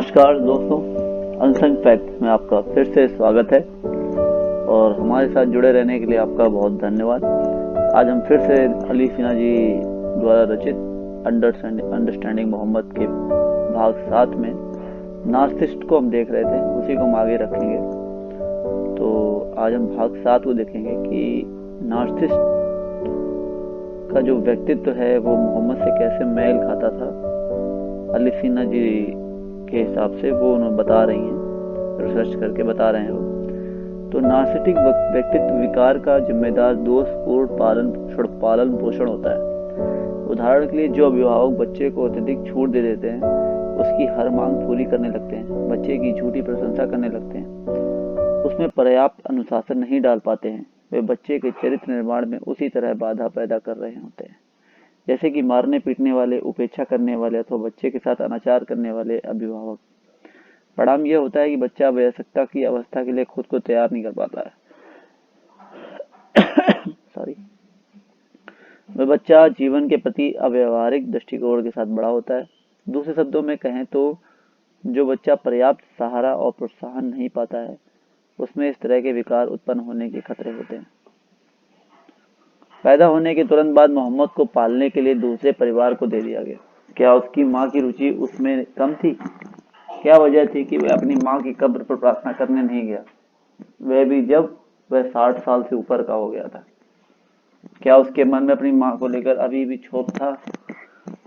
नमस्कार दोस्तों, unsung fact में आपका फिर से स्वागत है और हमारे साथ जुड़े रहने के लिए आपका बहुत धन्यवाद। आज हम फिर से अली सिन्हा जी द्वारा रचित अंडरस्टैंडिंग मोहम्मद के भाग 7 में नार्सिसिस्ट को हम देख रहे थे, उसी को हम आगे रखेंगे। तो आज हम भाग 7 को देखेंगे कि नार्सिसिस्ट का जो व्यक्तित्व है वो मोहम्मद से कैसे मेल खाता था। अली सिन्हा जी के हिसाब से वो उन्हें बता रही हैं, रिसर्च करके बता रहे हैं वो। तो नार्सिसिस्टिक व्यक्तित्व विकार का जिम्मेदार दोषपूर्ण पालन पोषण होता है। उदाहरण के लिए, जो अभिभावक बच्चे को अत्यधिक छूट दे देते हैं, उसकी हर मांग पूरी करने लगते हैं, बच्चे की झूठी प्रशंसा करने लगते हैं, उसमें पर्याप्त अनुशासन नहीं डाल पाते हैं, वे बच्चे के चरित्र निर्माण में उसी तरह बाधा पैदा कर रहे होते हैं जैसे कि मारने पीटने वाले, उपेक्षा करने वाले अथवा बच्चे के साथ अनाचार करने वाले अभिभावक। परिणाम यह होता है कि बच्चा वयस्कता की अवस्था के लिए खुद को तैयार नहीं कर पाता है। सॉरी वह बच्चा जीवन के प्रति अव्यवहारिक दृष्टिकोण के साथ बड़ा होता है। दूसरे शब्दों में कहें तो जो बच्चा पर्याप्त सहारा और प्रोत्साहन नहीं पाता है, उसमें इस तरह के विकार उत्पन्न होने के खतरे होते हैं। पैदा होने के तुरंत बाद मोहम्मद को पालने के लिए दूसरे परिवार को दे दिया गया। क्या उसकी माँ की रुचि उसमें कम थी? क्या वजह थी कि वह अपनी माँ की कब्र पर प्रार्थना करने नहीं गया, वह भी जब वह 60 साल से ऊपर का हो गया था? क्या उसके मन में अपनी माँ को लेकर अभी भी क्षोभ था?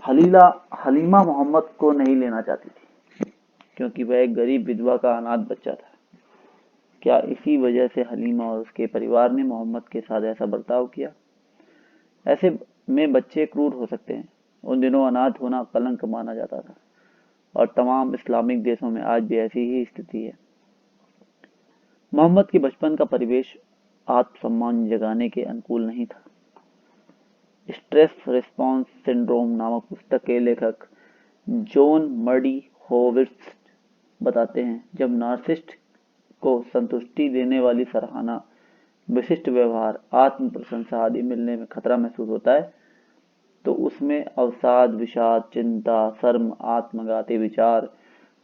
हलीमा मोहम्मद को नहीं लेना चाहती थी क्योंकि वह एक गरीब विधवा का अनाथ बच्चा था। क्या इसी वजह से हलीमा और उसके परिवार ने मोहम्मद के साथ ऐसा बर्ताव किया? ऐसे में बच्चे क्रूर हो सकते हैं। उन दिनों अनाथ होना कलंक माना जाता था और तमाम इस्लामिक देशों में आज भी ऐसी ही स्थिति है। मोहम्मद के बचपन का परिवेश आत्मसम्मान जगाने के अनुकूल नहीं था। स्ट्रेस रिस्पॉन्स सिंड्रोम नामक पुस्तक के लेखक जॉन मर्डी होविट्ज बताते हैं, जब नार्सिसिस्ट को संतुष्टि देने वाली सराहना, विशिष्ट व्यवहार, आत्म प्रशंसा आदि मिलने में खतरा महसूस होता है, तो उसमें अवसाद, विषाद, चिंता, शर्म, आत्मघाती विचार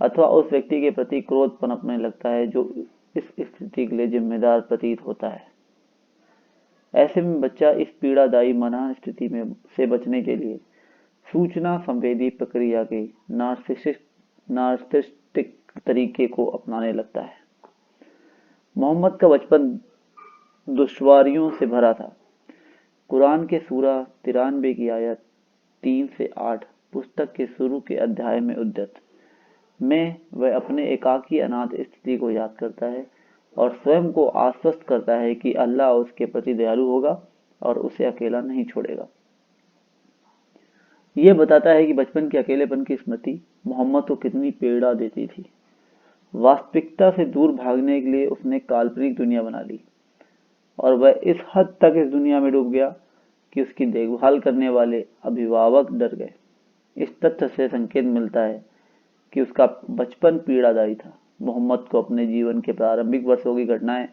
अथवा उस व्यक्ति के प्रति क्रोध पनपने लगता है जो इस स्थिति के लिए जिम्मेदार प्रतीत होता है। ऐसे में बच्चा इस पीड़ादायी मना स्थिति में से बचने के लिए सूचना संवेदी प्रक्रिया के नार्सिसिस्टिक तरीके को अपनाने लगता है। मोहम्मद का बचपन दुश्वारियों से भरा था। कुरान के सूरा 93 की आयत 3 से 8 पुस्तक के शुरू के अध्याय में उद्धृत में वह अपने एकाकी अनाथ स्थिति को याद करता है और स्वयं को आश्वस्त करता है कि अल्लाह उसके प्रति दयालु होगा और उसे अकेला नहीं छोड़ेगा। यह बताता है कि बचपन के अकेलेपन की स्मृति मोहम्मद को कितनी पीड़ा देती थी। वास्तविकता से दूर भागने के लिए उसने काल्पनिक दुनिया बना ली और वह इस हद तक इस दुनिया में डूब गया कि उसकी देखभाल करने वाले अभिभावक डर गए। इस तथ्य से संकेत मिलता है कि उसका बचपन पीड़ादायी था। मोहम्मद को अपने जीवन के प्रारंभिक वर्षों की घटनाएं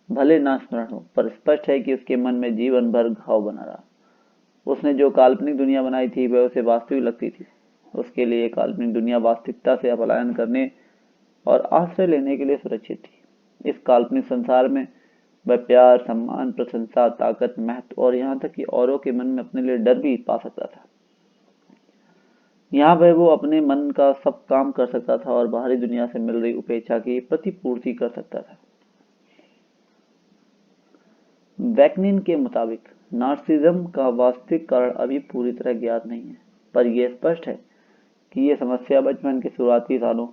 भले ना स्मरण हो, पर स्पष्ट है कि उसके मन में जीवन भर घाव बना रहा। उसने जो काल्पनिक दुनिया बनाई थी वह उसे वास्तविक लगती थी। उसके लिए काल्पनिक दुनिया वास्तविकता से पलायन करने और आश्रय लेने के लिए सुरक्षित थी। इस काल्पनिक संसार में वह प्यार, सम्मान, प्रशंसा, ताकत, महत्व और यहाँ तक कि औरों के मन में अपने लिए डर भी पा सकता था। यहाँ वह वो अपने मन का सब काम कर सकता था और बाहरी दुनिया से मिल रही उपेक्षा की प्रतिपूर्ति कर सकता था। वैकनिन के मुताबिक नार्सिसिज्म का वास्तविक कारण अभी पूरी तरह ज्ञात नहीं है, पर यह स्पष्ट है कि यह समस्या बचपन के शुरुआती सालों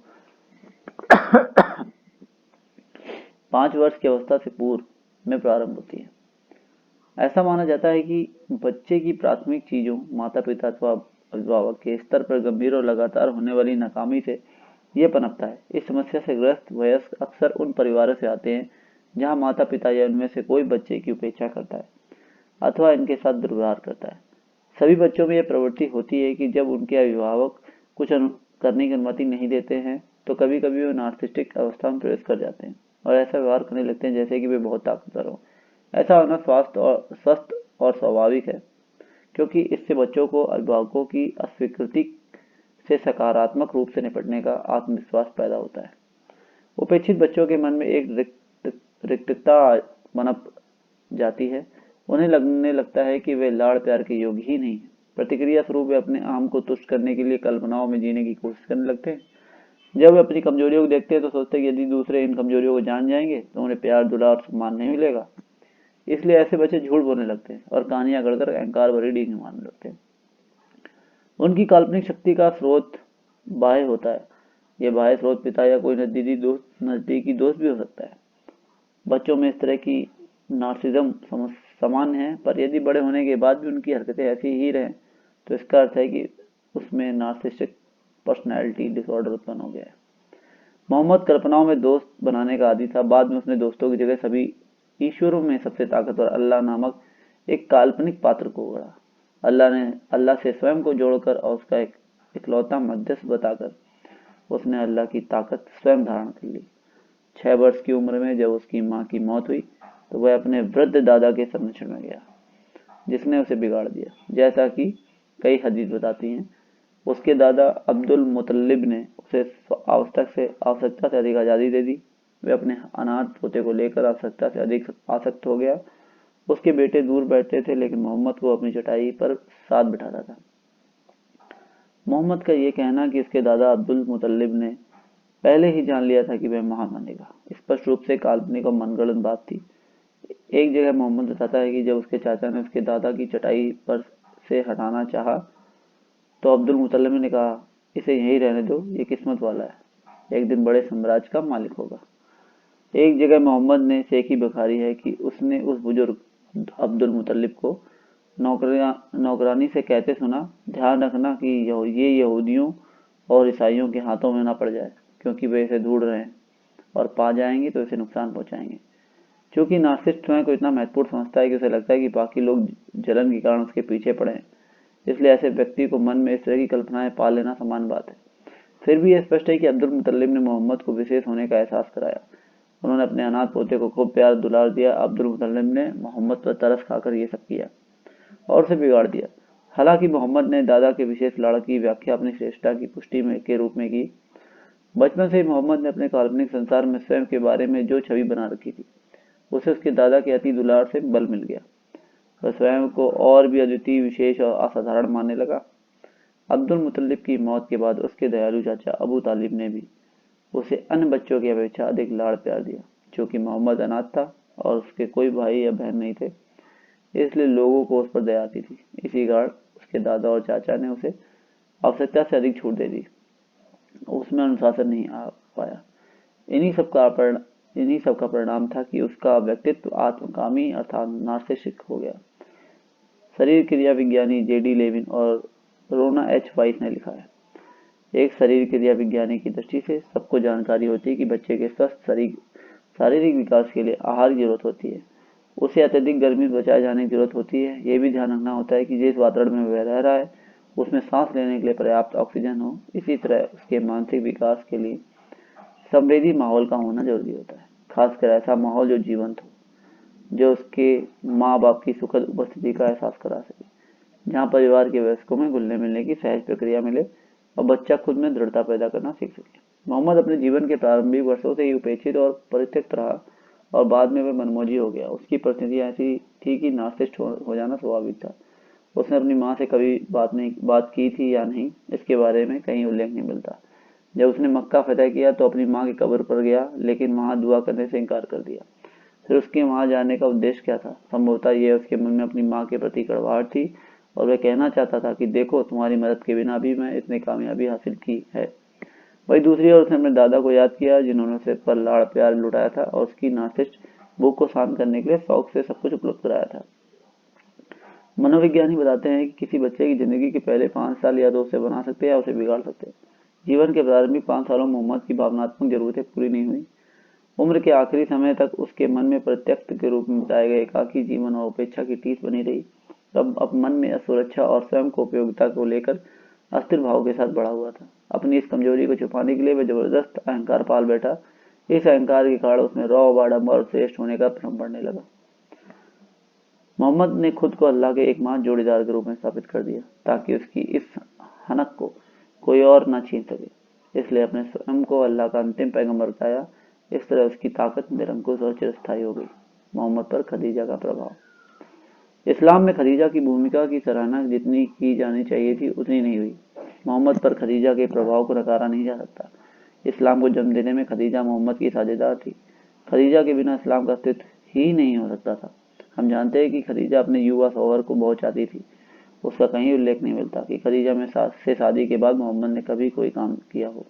5 वर्ष की अवस्था से पूर्व में प्रारंभ होती है। ऐसा माना जाता है कि बच्चे की प्राथमिक चीजों, माता पिता अथवा अभिभावक के स्तर पर गंभीर और लगातार होने वाली नाकामी से यह पनपता है। इस समस्या से ग्रस्त वयस्क अक्सर उन परिवारों से आते हैं जहां माता पिता या उनमें से कोई बच्चे की उपेक्षा करता है अथवा इनके साथ दुर्व्यवहार करता है। सभी बच्चों में यह प्रवृत्ति होती है कि जब उनके अभिभावक कुछ करने की अनुमति नहीं देते हैं तो कभी कभी वे नार्सिसिस्टिक अवस्था में प्रवेश कर जाते हैं और ऐसा व्यवहार करने लगते हैं जैसे कि वे बहुत ताकतवर हों। ऐसा होना स्वस्थ और स्वाभाविक है, क्योंकि इससे बच्चों को अभिभावकों की अस्वीकृति से सकारात्मक रूप से निपटने का आत्मविश्वास पैदा होता है। उपेक्षित बच्चों के मन में एक रिक्तता पनप जाती है। उन्हें लगने लगता है कि वे लाड़ प्यार के योग्य ही नहीं है। प्रतिक्रिया स्वरूप वे अपने अहम को तुष्ट करने के लिए कल्पनाओं में जीने की कोशिश करने लगते हैं। जब वे अपनी कमजोरियों को देखते हैं तो सोचते हैं कि यदि दूसरे इन कमजोरियों को जान जाएंगे तो उन्हें प्यार, दुलार और सम्मान नहीं मिलेगा। इसलिए ऐसे बच्चे झूठ बोलने लगते हैं और कहानियां गढ़कर अहंकार भरी डींग मारने लगते हैं। उनकी काल्पनिक शक्ति का स्रोत बाह्य होता है। यह बाह्य स्रोत पिता या कोई नजदीकी दोस्त भी हो सकता है। बच्चों में इस तरह की नार्सिज्म सामान्य है, पर यदि बड़े होने के बाद भी उनकी हरकतें ऐसी ही रहें तो इसका अर्थ है कि उसमें नार्सिसिस्टिक पर्सनैलिटी डिसऑर्डर उत्पन्न हो गया है। मोहम्मद कल्पनाओं में दोस्त बनाने का आदी था। बाद में उसने दोस्तों की जगह सभी ईश्वरों में सबसे ताकतवर अल्लाह नामक एक काल्पनिक पात्र को गढ़ा। अल्लाह से स्वयं को जोड़कर और उसका एक इकलौता मध्यस्थ बताकर उसने अल्लाह की ताकत स्वयं धारण कर ली। 6 वर्ष की उम्र में जब उसकी माँ की मौत हुई तो वह अपने वृद्ध दादा के संरक्षण में गया, जिसने उसे बिगाड़ दिया। जैसा कि कई हदीस बताती हैं, उसके दादा अब्दुल मुतल्लिब ने उसे आवश्यकता से अधिक आज़ादी दे दी। वे अपने अनाथ पोते को लेकर आवश्यकता से अधिक आसक्त हो गया। उसके बेटे दूर बैठते थे लेकिन मोहम्मद को अपनी चटाई पर साथ बिठाता था। मोहम्मद का ये कहना कि उसके दादा अब्दुल मुतल्लिब ने पहले ही जान लिया था कि वह महान बनेगा, स्पष्ट रूप से काल्पनिक और मनगढ़ंत बात थी। एक जगह मोहम्मद बताता है कि जब उसके चाचा ने उसके दादा की चटाई पर से हटाना चाहा तो अब्दुल मुतल्लिब ने कहा, इसे यहीं रहने दो, ये किस्मत वाला है, एक दिन बड़े साम्राज्य का मालिक होगा। एक जगह मोहम्मद ने सेखी बखारी है कि उसने उस बुजुर्ग अब्दुल मुतल्लिब को नौकरानी से कहते सुना, ध्यान रखना कि ये यहूदियों और ईसाइयों के हाथों में ना पड़ जाए, क्योंकि वे इसे ढूंढ रहे हैं और पा जाएंगे तो इसे नुकसान पहुंचाएंगे। क्योंकि नार्सिसिस्ट स्वयं को इतना महत्वपूर्ण समझता है कि उसे लगता है कि बाकी लोग जलन के कारण उसके पीछे पड़े हैं, इसलिए ऐसे व्यक्ति को मन में इस तरह की कल्पनाएं पाल लेना सामान्य बात है। फिर भी यह स्पष्ट है कि अब्दुल मुतल्लिब ने मोहम्मद को विशेष होने का एहसास कराया। उन्होंने अपने अनाथ पोते को खूब प्यार दुलार दिया। अब्दुल मुतल्लिब ने मोहम्मद पर तरस खाकर ये सब किया और उसे बिगाड़ दिया। हालांकि मोहम्मद ने दादा के विशेष लाड़ की व्याख्या अपनी श्रेष्ठता की पुष्टि के रूप में की। बचपन से ही मोहम्मद ने अपने काल्पनिक संसार में स्वयं के बारे में जो छवि बना रखी थी, उसे उसके दादा के अति दुलार से बल मिल गया। वह स्वयं को और भी अद्वितीय, विशेष और असाधारण मानने लगा। अब्दुल मुतल्लिब की मौत के बाद उसके दयालु चाचा अबू तालिब ने भी उसे अन्य बच्चों की अपेक्षा अधिक लाड़ प्यार दिया। चूंकि मोहम्मद अनाथ था और उसके कोई भाई या बहन नहीं थे, इसलिए लोगों को उस पर दया आती थी। इसी कारण उसके दादा और चाचा ने उसे आवश्यकता से अधिक छूट दे दी। उसमें अनुशासन नहीं आ पाया। इन्हीं सब का परिणाम था कि उसका व्यक्तित्व आत्मकामी अर्थात नार्सिसिस्टिक हो गया। शरीर क्रिया विज्ञानी जेडी लेविन और रोना एच वाइस ने लिखा है, एक शरीर क्रिया विज्ञानी की दृष्टि से सबको जानकारी होती है कि बच्चे के स्वस्थ शारीरिक विकास के लिए आहार की जरूरत होती है। उसे अत्यधिक गर्मी से बचाए जाने की जरूरत होती है। यह भी ध्यान रखना होता है कि जिस वातावरण में वह रह रहा है उसमें सांस लेने के लिए पर्याप्त ऑक्सीजन हो। इसी तरह उसके मानसिक विकास के लिए समृद्धि माहौल का होना जरूरी होता है, खासकर ऐसा माहौल जो जीवंत हो, जो उसके माँ बाप की सुखद उपस्थिति का एहसास करा सके, जहाँ परिवार के वयस्कों में घुलने मिलने की सहज प्रक्रिया मिले और बच्चा खुद में दृढ़ता पैदा करना सीख सके। मोहम्मद अपने जीवन के प्रारंभिक वर्षों से ही उपेक्षित और परित्यक्त रहा और बाद में वह मनमौजी हो गया। उसकी परिस्थितियां ऐसी थी कि नार्सिसिस्ट हो जाना स्वाभाविक था। उसने अपनी माँ से कभी बात की थी या नहीं, इसके बारे में कहीं उल्लेख नहीं मिलता। जब उसने मक्का फतह किया तो अपनी माँ की कब्र पर गया, लेकिन वहां दुआ करने से इनकार कर दिया। फिर उसके वहां जाने का उद्देश्य क्या था? संभवतः यह उसके मन में अपनी माँ के प्रति कड़वाहट थी और वह कहना चाहता था कि देखो, तुम्हारी मदद के बिना भी मैं इतनी कामयाबी हासिल की है। वही दूसरी ओर उसने अपने दादा को याद किया, जिन्होंने उसे पर लाड़ प्यार लुटाया था और उसकी नार्सिसिस्ट भूख को शांत करने के लिए शौक से सब कुछ उपलब्ध कराया था। मनोविज्ञानी बताते हैं कि किसी बच्चे की जिंदगी के पहले 5 साल या तो उसे बना सकते हैं या उसे बिगाड़ सकते हैं। जीवन के प्रारंभिक 5 सालों में मोहम्मद की भावनात्मक जरूरतें पूरी नहीं हुई। उम्र के आखिरी समय तक उसके मन में प्रत्यक्ष के रूप में बताए गए एकाकी जीवन और उपेक्षा की टीस बनी रही। अब मन में असुरक्षा और स्वयं को उपयोगिता को लेकर अस्थिर भाव के साथ बढ़ा हुआ था। अपनी इस कमजोरी को छुपाने के लिए वह जबरदस्त अहंकार पाल बैठा। इस अहंकार के कारण उसमें रौब, आडंबर और श्रेष्ठ होने का भ्रम बढ़ने लगा। मोहम्मद ने खुद को अल्लाह के एकमात्र जोड़ीदार के रूप में स्थापित कर दिया, ताकि उसकी इस हनक को कोई और ना छीन सके, इसलिए अपने स्वयं को अल्लाह का अंतिम पैगंबर बताया। इस तरह उसकी ताकत निरंकुश और चिरस्थायी हो गई। मोहम्मद पर खदीजा का प्रभाव। इस्लाम में खदीजा की भूमिका की सराहना जितनी की जानी चाहिए थी उतनी नहीं हुई। मोहम्मद पर खदीजा के प्रभाव को नकारा नहीं जा सकता। इस्लाम को जन्म देने में खदीजा मोहम्मद की साझेदार थी। खदीजा के बिना इस्लाम का अस्तित्व ही नहीं हो सकता था। हम जानते हैं कि खदीजा अपने युवा शौहर को बहुत चाहती थी। उसका कहीं उल्लेख नहीं मिलता कि खदीजा में से शादी के बाद मोहम्मद ने कभी कोई काम किया हो।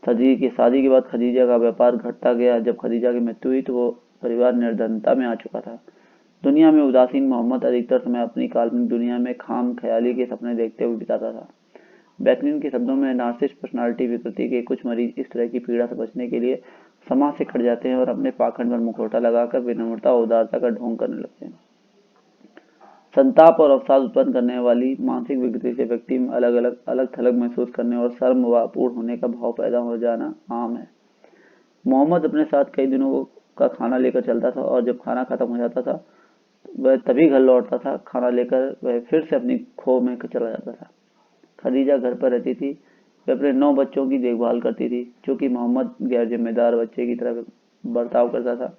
शादी के बाद खदीजा का व्यापार घटता गया। जब खदीजा की मृत्यु हुई तो वो परिवार निर्धनता में आ चुका था। दुनिया में उदासीन मोहम्मद अधिकतर समय अपनी काल्पनिक दुनिया में खाम ख्याली के सपने देखते हुए बिताता था। बैकलिन के शब्दों में नार्सिसिस्ट पर्सनालिटी विकृति के कुछ मरीज इस तरह की पीड़ा से बचने के लिए समाज से कट जाते हैं और अपने पाखंड पर मुखौटा लगाकर विनम्रता और उदारता का ढोंग करने लगते हैं। संताप और अवसाद उत्पन्न करने वाली मानसिक विकृति से व्यक्ति में अलग थलग महसूस करने और शर्मपूर्ण होने का भाव पैदा हो जाना आम है। मोहम्मद अपने साथ कई दिनों का खाना लेकर चलता था और जब खाना खत्म हो जाता था वह तभी घर लौटता था। खाना लेकर वह फिर से अपनी खो में चला जाता था। खदीजा घर पर रहती थी। वह अपने 9 बच्चों की देखभाल करती थी। चूंकि मोहम्मद गैर जिम्मेदार बच्चे की तरह बर्ताव करता था,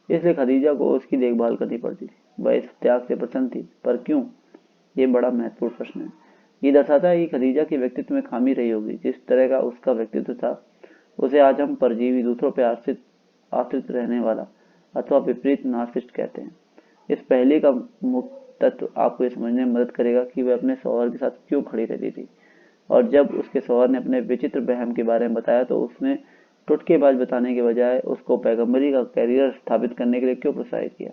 इसलिए खदीजा को उसकी देखभाल करनी पड़ती थी। वह इस त्याग से प्रसन्न थी, पर क्यों? ये बड़ा महत्वपूर्ण प्रश्न है। ये दर्शाता है कि खदीजा के व्यक्तित्व में खामी रही होगी। जिस तरह का उसका व्यक्तित्व था, उसे आज हम परजीवी, दूसरों पर आश्रित रहने वाला अथवा विपरीत नार्सिसिस्ट कहते हैं। इस पहले का मुख्य तत्व आपको ये समझने में मदद करेगा कि वह अपने शौहर के साथ क्यों खड़ी रहती थी, और जब उसके शौहर ने अपने विचित्र वहम के बारे में बताया तो उसने टुटकेबाज बताने के बजाय उसको पैगंबरी का कैरियर स्थापित करने के लिए क्यों प्रोत्साहित किया।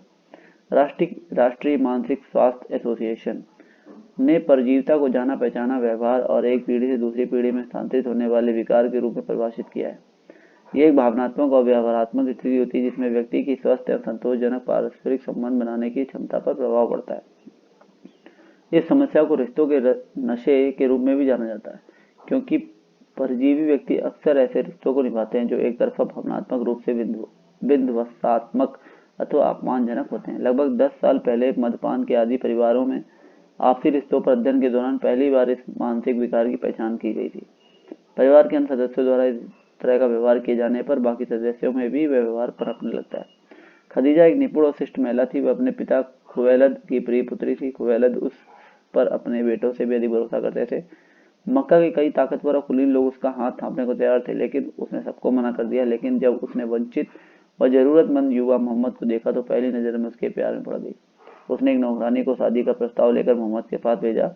राष्ट्रीय मानसिक स्वास्थ्य एसोसिएशन ने परजीविता को जाना पहचाना व्यवहार और एक पीढ़ी से दूसरी पीढ़ी में स्थानांतरित होने वाले विकार के रूप में परिभाषित किया है। ये एक भावनात्मक और व्यवहारात्मक स्थिति होती है जिसमें व्यक्ति की स्वस्थ एवं संतोषजनक पारस्परिक संबंध बनाने की क्षमता पर प्रभाव पड़ता है। इस समस्या को रिश्तों के नशे के रूप में भी जाना जाता है, क्योंकि परजीवी व्यक्ति अक्सर ऐसे रिश्तों को निभाते हैं जो एक तरफा, भावनात्मक रूप से विध्वंसात्मक अथवा अपमानजनक होते हैं। लगभग 10 साल पहले मद्यपान के आदि परिवारों में आपसी रिश्तों पर अध्ययन के दौरान पहली बार इस मानसिक विकार की पहचान की गई थी। परिवार के अन्य सदस्यों द्वारा इस तरह का व्यवहार किए जाने पर बाकी सदस्यों में भी व्यवहार पनपने लगता है। खदीजा एक निपुण और शिष्ट महिला थी। वह अपने पिता खुवैलद की प्रिय पुत्री थी। खुवैलद उस पर अपने बेटों से भी अधिक भरोसा करते थे। मक्का के कई ताकतवर और कुलीन लोग उसका हाथ थामने को तैयार थे, लेकिन उसने सबको मना कर दिया। लेकिन जब उसने वंचित और जरूरतमंद युवा मोहम्मद को देखा तो पहली नजर में उसके प्यार में पड़ गई। उसने एक नौकरानी को शादी का प्रस्ताव लेकर मोहम्मद के पास भेजा।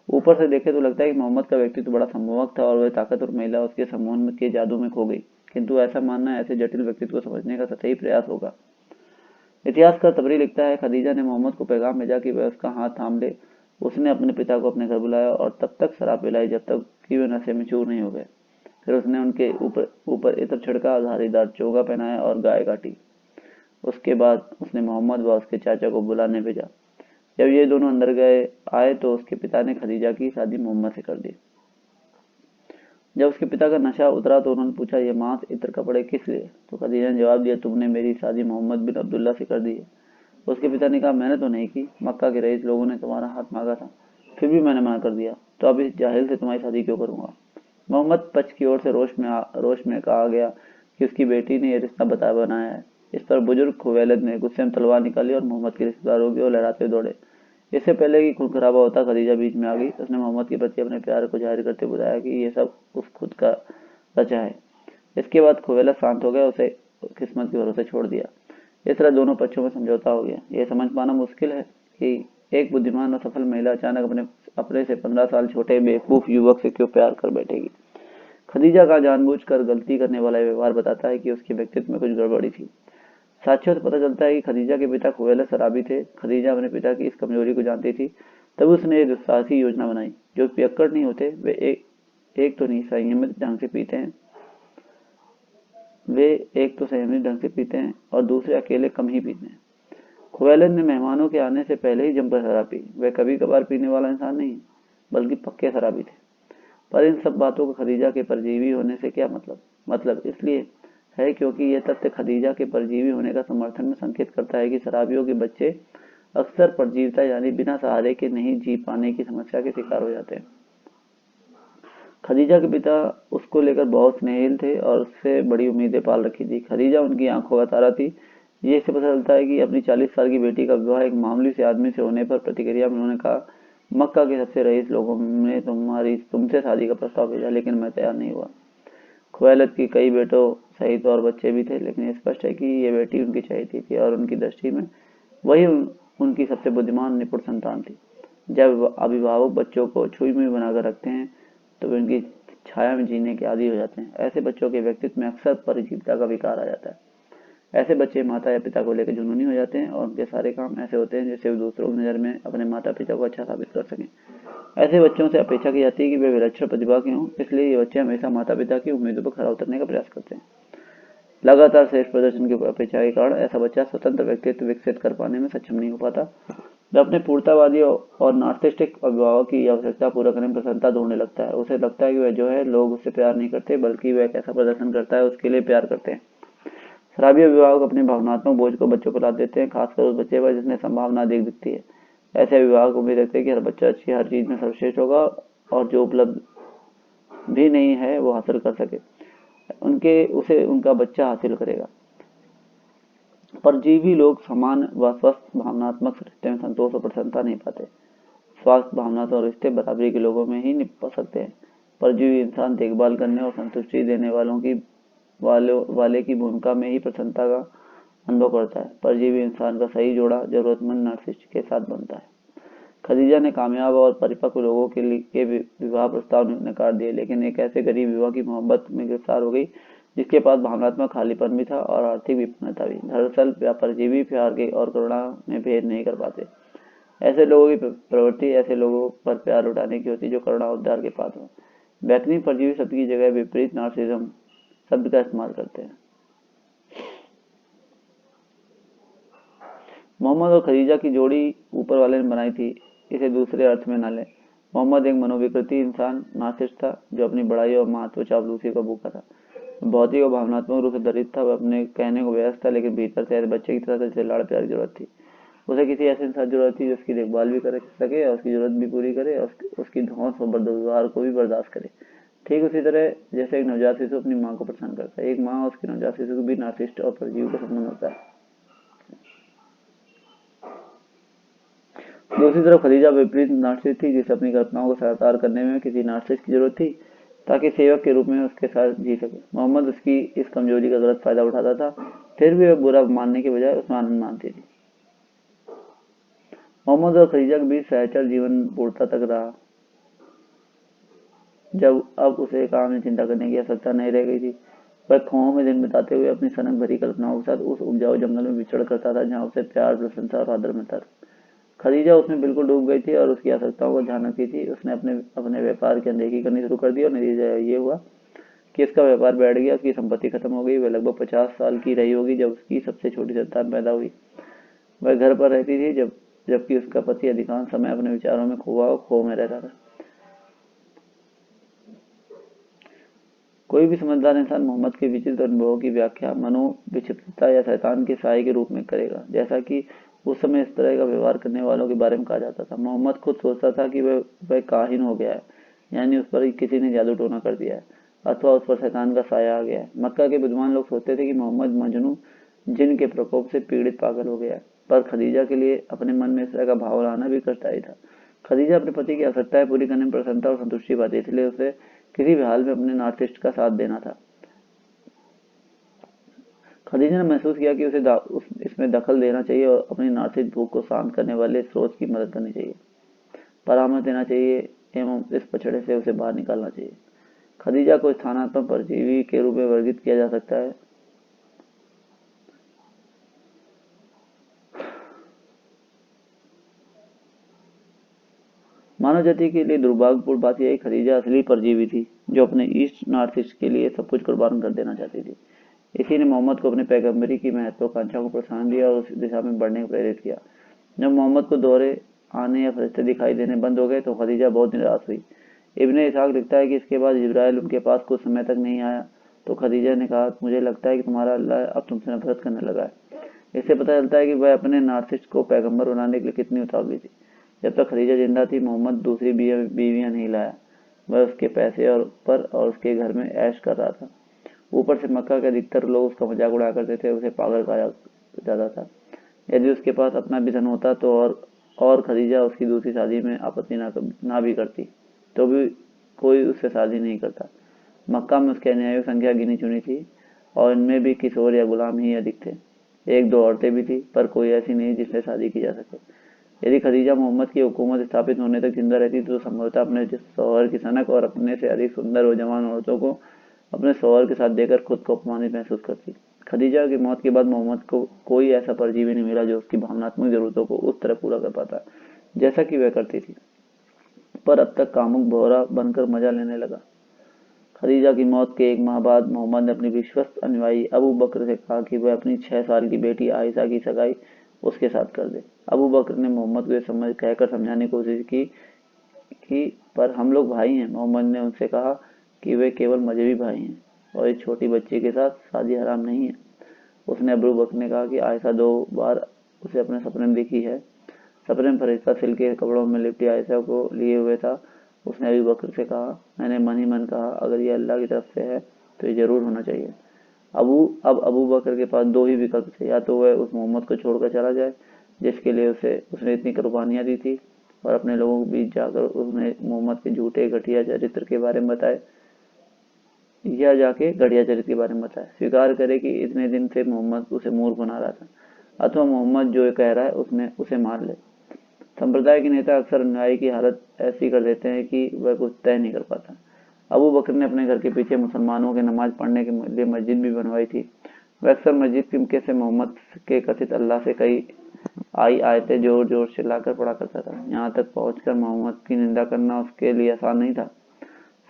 ऊपर से देखे तो लगता है कि मोहम्मद का व्यक्तित्व बड़ा सम्मोहक था और वह ताकतवर महिला उसके सम्मोहन के जादू में खो गई, किंतु ऐसा मानना ऐसे जटिल व्यक्तित्व को समझने का सतही प्रयास होगा। इतिहासकार तबरी लिखता है, खदीजा ने मोहम्मद को पैगाम भेजा कि वह उसका हाथ थाम ले। उसने अपने पिता को अपने घर बुलाया और तब तक शराब पिलाई जब तक कि वे नशे में चूर नहीं हो गए। फिर उसने उनके ऊपर इत्र छिड़का, धारीदार चोगा पहनाया और गाय काटी। उसके बाद उसने मोहम्मद व उसके चाचा को बुलाने भेजा। जब ये दोनों अंदर आए तो उसके पिता ने खदीजा की शादी मोहम्मद से कर दी। जब उसके पिता का नशा उतरा तो उन्होंने पूछा, ये मांस, इत्र, कपड़े किस लिए? तो खदीजा ने जवाब दिया, तुमने मेरी शादी मोहम्मद बिन अब्दुल्ला से कर दी है। उसके पिता ने कहा, मैंने तो नहीं की, मक्का के रईस लोगों ने तुम्हारा हाथ मांगा था, फिर भी मैंने मना कर दिया, तो अब इस जाहिल से तुम्हारी शादी क्यों करूंगा? मोहम्मद पक्ष की ओर से रोश में कहा गया कि उसकी बेटी ने यह रिश्ता बनाया है। इस पर बुजुर्ग खुवैलद ने गुस्से में तलवार निकाली और मोहम्मद के रिश्तेदारों की ओर लहराते दौड़े। इससे पहले कि खून खराबा होता, खदीजा बीच में आ गई। उसने मोहम्मद के प्रति अपने प्यार को जाहिर करते हुए बताया कि यह सब उस खुद का रचा है। इसके बाद खुवैलद शांत हो गया, उसे किस्मत के भरोसे छोड़ दिया। इस तरह दोनों पक्षों में समझौता हो गया। यह समझ पाना मुश्किल है कि एक बुद्धिमान और सफल महिला अचानक अपने से 15 साल छोटे बेवकूफ युवक से क्यों प्यार कर बैठेगी। खदीजा का जानबूझकर गलती करने वाला व्यवहार बताता है कि उसके व्यक्तित्व में कुछ गड़बड़ी थी। साक्ष्यों से पता चलता है कि खदीजा के पिता खुवैलद शराबी थे। खदीजा अपने पिता की इस कमजोरी को जानती थी, तब उसने एक दुस्साहसी योजना बनाई। जो पियक्कड़ नहीं होते वे एक तो संयमित ढंग से पीते हैं और दूसरे अकेले कम ही पीते हैं। खुवैलद ने मेहमानों के आने से पहले ही जमकर शराब पी। वह कभी कभार पीने वाला इंसान नहीं, बल्कि पक्के शराबी थे। पर इन सब बातों का खदीजा के परजीवी होने से क्या मतलब इसलिए है क्योंकि यह तथ्य खदीजा के परजीवी होने का समर्थन में संकेत करता है कि शराबियों के बच्चे अक्सर परजीविता यानी बिना सहारे के नहीं जी पाने की समस्या के शिकार हो जाते हैं। खदीजा के पिता उसको लेकर बहुत स्नेहिल थे और उससे बड़ी उम्मीदें पाल रखी थी। खदीजा उनकी आंखों का तारा थी। ये इससे पता चलता है कि अपनी 40 साल की बेटी का विवाह एक मामूली से आदमी से होने पर प्रतिक्रिया में उन्होंने कहा, मक्का के सबसे रईस लोगों ने तुमसे शादी का प्रस्ताव भेजा, लेकिन मैं तैयार नहीं हुआ। खुवैलद की कई बेटों सहित और बच्चे भी थे, लेकिन स्पष्ट है कि ये बेटी उनकी चहेती थी और उनकी दृष्टि में वही उनकी सबसे बुद्धिमान निपुण संतान थी। जब अभिभावक बच्चों को छुई मुई बनाकर रखते हैं तो वे उनकी छाया में जीने के आदी हो जाते हैं। ऐसे बच्चों के व्यक्तित्व में अक्सर परिजीवता का विकार आ जाता है। ऐसे बच्चे माता या पिता को लेकर जुनूनी हो जाते हैं और उनके सारे काम ऐसे होते हैं जैसे वे दूसरों की नज़र में अपने माता पिता को अच्छा साबित कर सकें। ऐसे बच्चों से अपेक्षा की जाती है कि वे विलक्षण प्रतिभा के हों, इसलिए ये बच्चे हमेशा माता पिता की उम्मीदों पर खरा उतरने का प्रयास करते हैं। लगातार श्रेष्ठ प्रदर्शन की अपेक्षा के कारण ऐसा बच्चा स्वतंत्र व्यक्तित्व विकसित कर पाने में सक्षम नहीं हो पाता। वह अपने पूर्णतावादी और नार्सिसिस्टिक अभिभावक की आवश्यकता पूरा करने में प्रसन्नता ढूंढने लगता है। उसे लगता है कि वह जो है लोग उससे प्यार नहीं करते, बल्कि वह कैसा प्रदर्शन करता है उसके लिए प्यार करते हैं। शराबी अभिभावक अपने भावनात्मक बोझ को बच्चों पर लाद देते हैं, खासकर उस बच्चे पर जिसमें संभावना अधिक दिखती है। ऐसे अभिभावक उम्मीद रखते हैं कि हर बच्चा अच्छी हर चीज में सर्वश्रेष्ठ होगा और जो उपलब्ध भी नहीं है वो हासिल कर सके, उसे उनका बच्चा हासिल करेगा। परजीवी लोग समान व स्वस्थ भावनात्मक रिश्ते में संतोष और प्रसन्नता नहीं पाते। स्वास्थ्य भावनात्मक रिश्ते बराबरी के लोगों में ही निपट सकते हैं। परजीवी इंसान देखभाल करने और संतुष्टि देने वाले की भूमिका में ही प्रसन्नता का अनुभव करता है। परजीवी इंसान का सही जोड़ा जरूरतमंद नार्सिसिस्ट के साथ बनता है। खदीजा ने कामयाब और परिपक्व लोगों के विवाह प्रस्ताव नकार दिए, लेकिन एक ऐसे गरीब युवा की मोहब्बत में गिरफ्तार हो गई जिसके पास भावनात्मक खालीपन भी था और आर्थिक विपन्नता भी। दरअसल परजीवी प्यार के और करुणा में भेद नहीं कर पाते। ऐसे लोगों की प्रवृत्ति ऐसे लोगों पर प्यार उठाने की होती है जो करुणा उद्धार के पात्र हो। व्यक्ति परजीवी शब्द की जगह विपरीत नार्सिसिज्म शब्द का इस्तेमाल करते हैं। मोहम्मद और खदीजा की जोड़ी ऊपर वाले ने बनाई थी, इसे दूसरे अर्थ में न लें। मोहम्मद एक मनोविकृति इंसान नार्सिसिस्ट था जो अपनी बड़ाई और महत्व चापलूसी का भूखा था। भौतिक और भावनात्मक रूप से दरिद्र था। वह अपने कहने को व्यस्त था, लेकिन भीतर से ऐसे बच्चे की तरह जिसे लाड़ प्यार की जरूरत थी। उसे किसी ऐसे इंसान की जरूरत थी जो उसकी देखभाल भी कर सके और उसकी जरूरत भी पूरी करे और उसकी धौंस और व्यवहार को भी बर्दाश्त करे, ठीक उसी तरह जैसे एक नवजात शिशु अपनी माँ को पसंद करता है। एक माँ और उसकी नवजात शिशु को भी नार्सिसिस्ट और परजीवी का संबंध होता है। दूसरी तरफ खदीजा विपरीत नार्सिसिस्ट थी, जिसे अपनी कल्पनाओं को साकार करने में किसी नार्सिसिस्ट की जरूरत थी ताकि सेवक के रूप में उसके साथ जी सके। मोहम्मद उसकी इस कमजोरी का गलत फायदा उठाता था, फिर भी वह बुरा मानने के बजाय उसमें आनंद मानती थी। मोहम्मद और खदीजा के बीच सहचर जीवन पूर्णता तक रहा, जब अब उसे काम में चिंता करने की आवश्यकता नहीं रह गई थी। वह खोहों में दिन बिताते हुए अपनी सनक भरी कल्पनाओं के साथ उस उपजाऊ जंगल में विचरण करता था जहाँ उसे प्यार, प्रशंसा और आदर मिलता था। खदीजा उसमें बिल्कुल डूब गई थी और उसकी आवश्यकताओं को ध्यान रखती थी। उसने अपने व्यापार की अनदेखी करनी शुरू कर दी और नतीजा ये हुआ कि उसका व्यापार बैठ गया, उसकी संपत्ति खत्म हो गई। वह लगभग 50 साल की रही होगी जब उसकी सबसे छोटी संतान पैदा हुई। वह घर पर रहती थी जबकि उसका पति अधिकांश समय अपने विचारों में खो में रहता था। कोई भी समझदार इंसान मोहम्मद के विचित्र अनुभवों की व्याख्या मनोविक्षिप्तता या शैतान के साए के रूप में करेगा, जैसा कि उस समय इस तरह का व्यवहार करने वालों के बारे में कहा जाता था। मोहम्मद खुद सोचता था कि वह काहिन हो गया है, यानी उस पर किसी ने जादू टोना कर दिया है अथवा उस पर शैतान का साया आ गया है। मक्का के बुद्धिमान लोग सोचते थे कि मोहम्मद मजनू जिन के प्रकोप से पीड़ित पागल हो गया है, पर खदीजा के लिए अपने मन में इस तरह का भाव लाना भी कष्टदायी था। खदीजा अपने पति की आवश्यकताएं पूरी करने में प्रसन्नता और संतुष्टि पाती, इसलिए उसे किसी भी हाल में अपने नार्सिसिस्ट का साथ देना था। खदीजा ने महसूस किया कि उसे इसमें दखल देना चाहिए और अपनी नार्सिसिस्ट भूख को शांत करने वाले स्रोत की मदद करनी चाहिए, परामर्श देना चाहिए एवं इस पछड़े से उसे बाहर निकालना चाहिए। खदीजा को स्थानात्मक परजीवी के रूप में वर्गीकृत किया जा सकता है। मानव जाति के लिए दुर्भाग्यपूर्ण बात यह खदीजा असली परजीवी थी जो अपने ईस्ट नार्सिसिस्ट के लिए सब कुछ कुर्बान कर देना चाहती थी। इसी ने मोहम्मद को अपने पैगंबरी की महत्वाकांक्षा को प्रोत्साहन दिया और उस दिशा में बढ़ने को प्रेरित किया। जब मोहम्मद को दौरे आने या फरिश्ते दिखाई देने बंद हो गए तो खदीजा बहुत निराश हुई। इब्ने इसाक लिखता है कि इसके बाद जिब्राइल उनके पास कुछ समय तक नहीं आया तो खदीजा ने कहा, मुझे लगता है कि तुम्हारा अल्लाह अब तुमसे नफरत करने लगा है। इससे पता चलता है कि वह अपने नार्सिसिस्ट को पैगंबर बनाने के लिए कितनी उतावली थी। जब तक खदीजा जिंदा थी मोहम्मद दूसरी बीवियां नहीं लाया। वह उसके पैसे और उसके घर में ऐश कर रहा था। ऊपर से मक्का के अधिकतर लोग उसका मजाक उड़ाया करते थे, उसे पागल कहा जाता था। यदि उसके पास अपना भी धन होता तो और खदीजा उसकी दूसरी शादी में आपत्ति ना भी करती तो भी कोई उससे शादी नहीं करता। मक्का में उसके अनुयायियों की संख्या गिनी चुनी थी और इनमें भी किशोर या गुलाम ही अधिक थे। एक दो औरतें भी थी, पर कोई ऐसी नहीं जिससे शादी की जा सके। यदि खदीजा मोहम्मद की हुकूमत स्थापित होने तक जिंदा रहती तो संभवतः अपने शौहर की सनक और अपने से अधिक सुंदर और जवान औरतों को अपने शौहर के साथ देकर खुद को अपमानित महसूस करती। खदीजा की मौत के बाद मोहम्मद को कोई ऐसा परजीवी नहीं मिला जो उसकी भावनात्मक जरूरतों को उस तरह पूरा कर पाता जैसा कि वह करती थी। पर अब तक कामुक भौरा बनकर मजा लेने लगा। खदीजा की मौत के 1 माह बाद मोहम्मद ने अपनी विश्वस्त अनुयायी अबू बकर से कहा कि वह अपनी 6 साल की बेटी आयशा की सगाई उसके साथ कर दे। अबू बकर ने मोहम्मद को कहकर समझाने की कोशिश की पर हम लोग भाई हैं। मोहम्मद ने उनसे कहा कि वे केवल मजहबी भाई हैं और एक छोटी बच्ची के साथ शादी हराम नहीं है। उसने अबू बकर ने कहा कि आयशा 2 बार उसे अपने सपने में दिखी है। सपने में फरिश्ता सिल्क के कपड़ों में लिपटी आयशा को लिए हुए था। उसने अबू बकर से कहा, मैंने मन ही मन कहा अगर ये अल्लाह की तरफ से है तो ये जरूर होना चाहिए। अब अबू बकर के पास 2 ही विकल्प थे, या तो वह उस मोहम्मद को छोड़कर चला जाए जिसके लिए उसने इतनी कुर्बानियां दी थी और अपने लोगों के बीच जाकर उसने मोहम्मद के झूठे घटिया चरित्र के बारे में बताए, या जाके घटिया चरित्र के बारे में बताए। स्वीकार करे कि इतने दिन से मोहम्मद उसे मूर्ख बना रहा था, अथवा मोहम्मद जो कह रहा है उसने उसे मान ले। संप्रदाय के नेता अक्सर अनुयायी की हालत ऐसी कर देते हैं कि वह कुछ तय नहीं कर पाता। अबू बकर ने अपने घर के पीछे मुसलमानों के नमाज पढ़ने के लिए मस्जिद भी बनवाई थी। वह अक्सर मस्जिद के से मोहम्मद के कथित अल्लाह से कई आयतें जोर जोर से लाकर पढ़ा करता था। यहाँ तक पहुंचकर मोहम्मद की निंदा करना उसके लिए आसान नहीं था।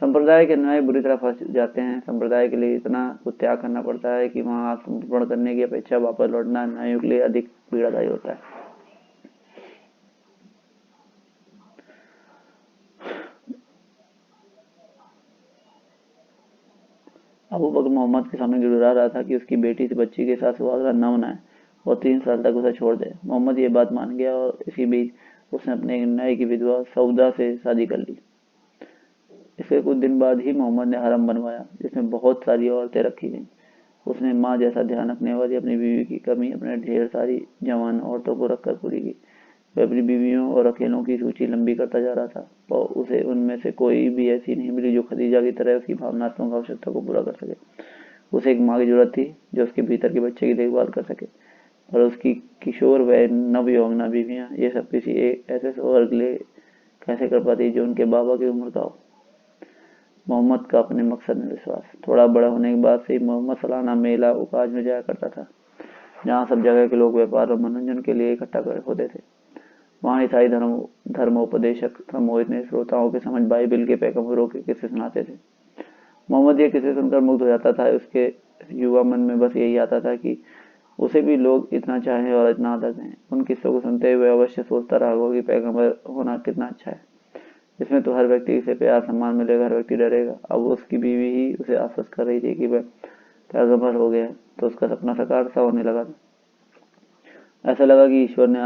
संप्रदाय के अनुयायी बुरी तरह फंस जाते हैं। संप्रदाय के लिए इतना कुछ त्याग करना पड़ता है कि वहाँ आत्मसमर्पण करने की अपेक्षा वापस लौटना अनुयायियों के लिए अधिक पीड़ादायी होता है। अबू बकर मोहम्मद के सामने गिड़गिड़ा रहा था कि उसकी बेटी से बच्ची के साथ सुहागरात न मनाए और 3 साल तक उसे छोड़ दे। मोहम्मद ये बात मान गया और इसी बीच उसने अपने एक नाई की विधवा सऊदा से शादी कर ली। इसके कुछ दिन बाद ही मोहम्मद ने हरम बनवाया जिसमें बहुत सारी औरतें रखी गईं। उसने माँ जैसा ध्यान रखने वाली अपनी बीवी की कमी अपने ढेर सारी जवान औरतों को रखकर पूरी की। वह अपनी बीवियों और अकेलों की सूची लंबी करता जा रहा था और उसे उनमें से कोई भी ऐसी नहीं मिली जो खदीजा की तरह उसकी भावनात्मक आवश्यकता को पूरा कर सके। उसे एक माँ की जरूरत थी जो उसके भीतर के बच्चे की देखभाल कर सके, और उसकी किशोर व नवयौवना बीवियां ये सब किसी एक ऐसे शौहर के लिए कैसे कर पाती जो उनके बाबा की उम्र का हो। मोहम्मद का अपने मकसद में विश्वास। थोड़ा बड़ा होने के बाद से मोहम्मद सालाना मेला उकाज में जाया करता था, जहाँ सब जगह के लोग व्यापार और मनोरंजन के लिए इकट्ठा होते थे। वहाँ ईसाई धर्मोपदेशक सम्मोहित ने श्रोताओं के समझ बाइबिल के पैगंबरों के किस्से सुनाते थे। मोहम्मद ये किस्से सुनकर मुग्ध हो जाता था। उसके युवा मन में बस यही आता था कि उसे भी लोग इतना चाहें और इतना आदर दें। उन किस्सों को सुनते हुए अवश्य सोचता रहा होगा कि पैगंबर होना कितना अच्छा है, इसमें तो हर व्यक्ति से प्यार सम्मान मिलेगा, हर व्यक्ति डरेगा। अब उसकी बीवी ही उसे आश्वस्त कर रही थी कि वह पैगंबर हो गया, तो उसका सपना साकार सा होने लगा था। ऐसा लगा कि ईश्वर ने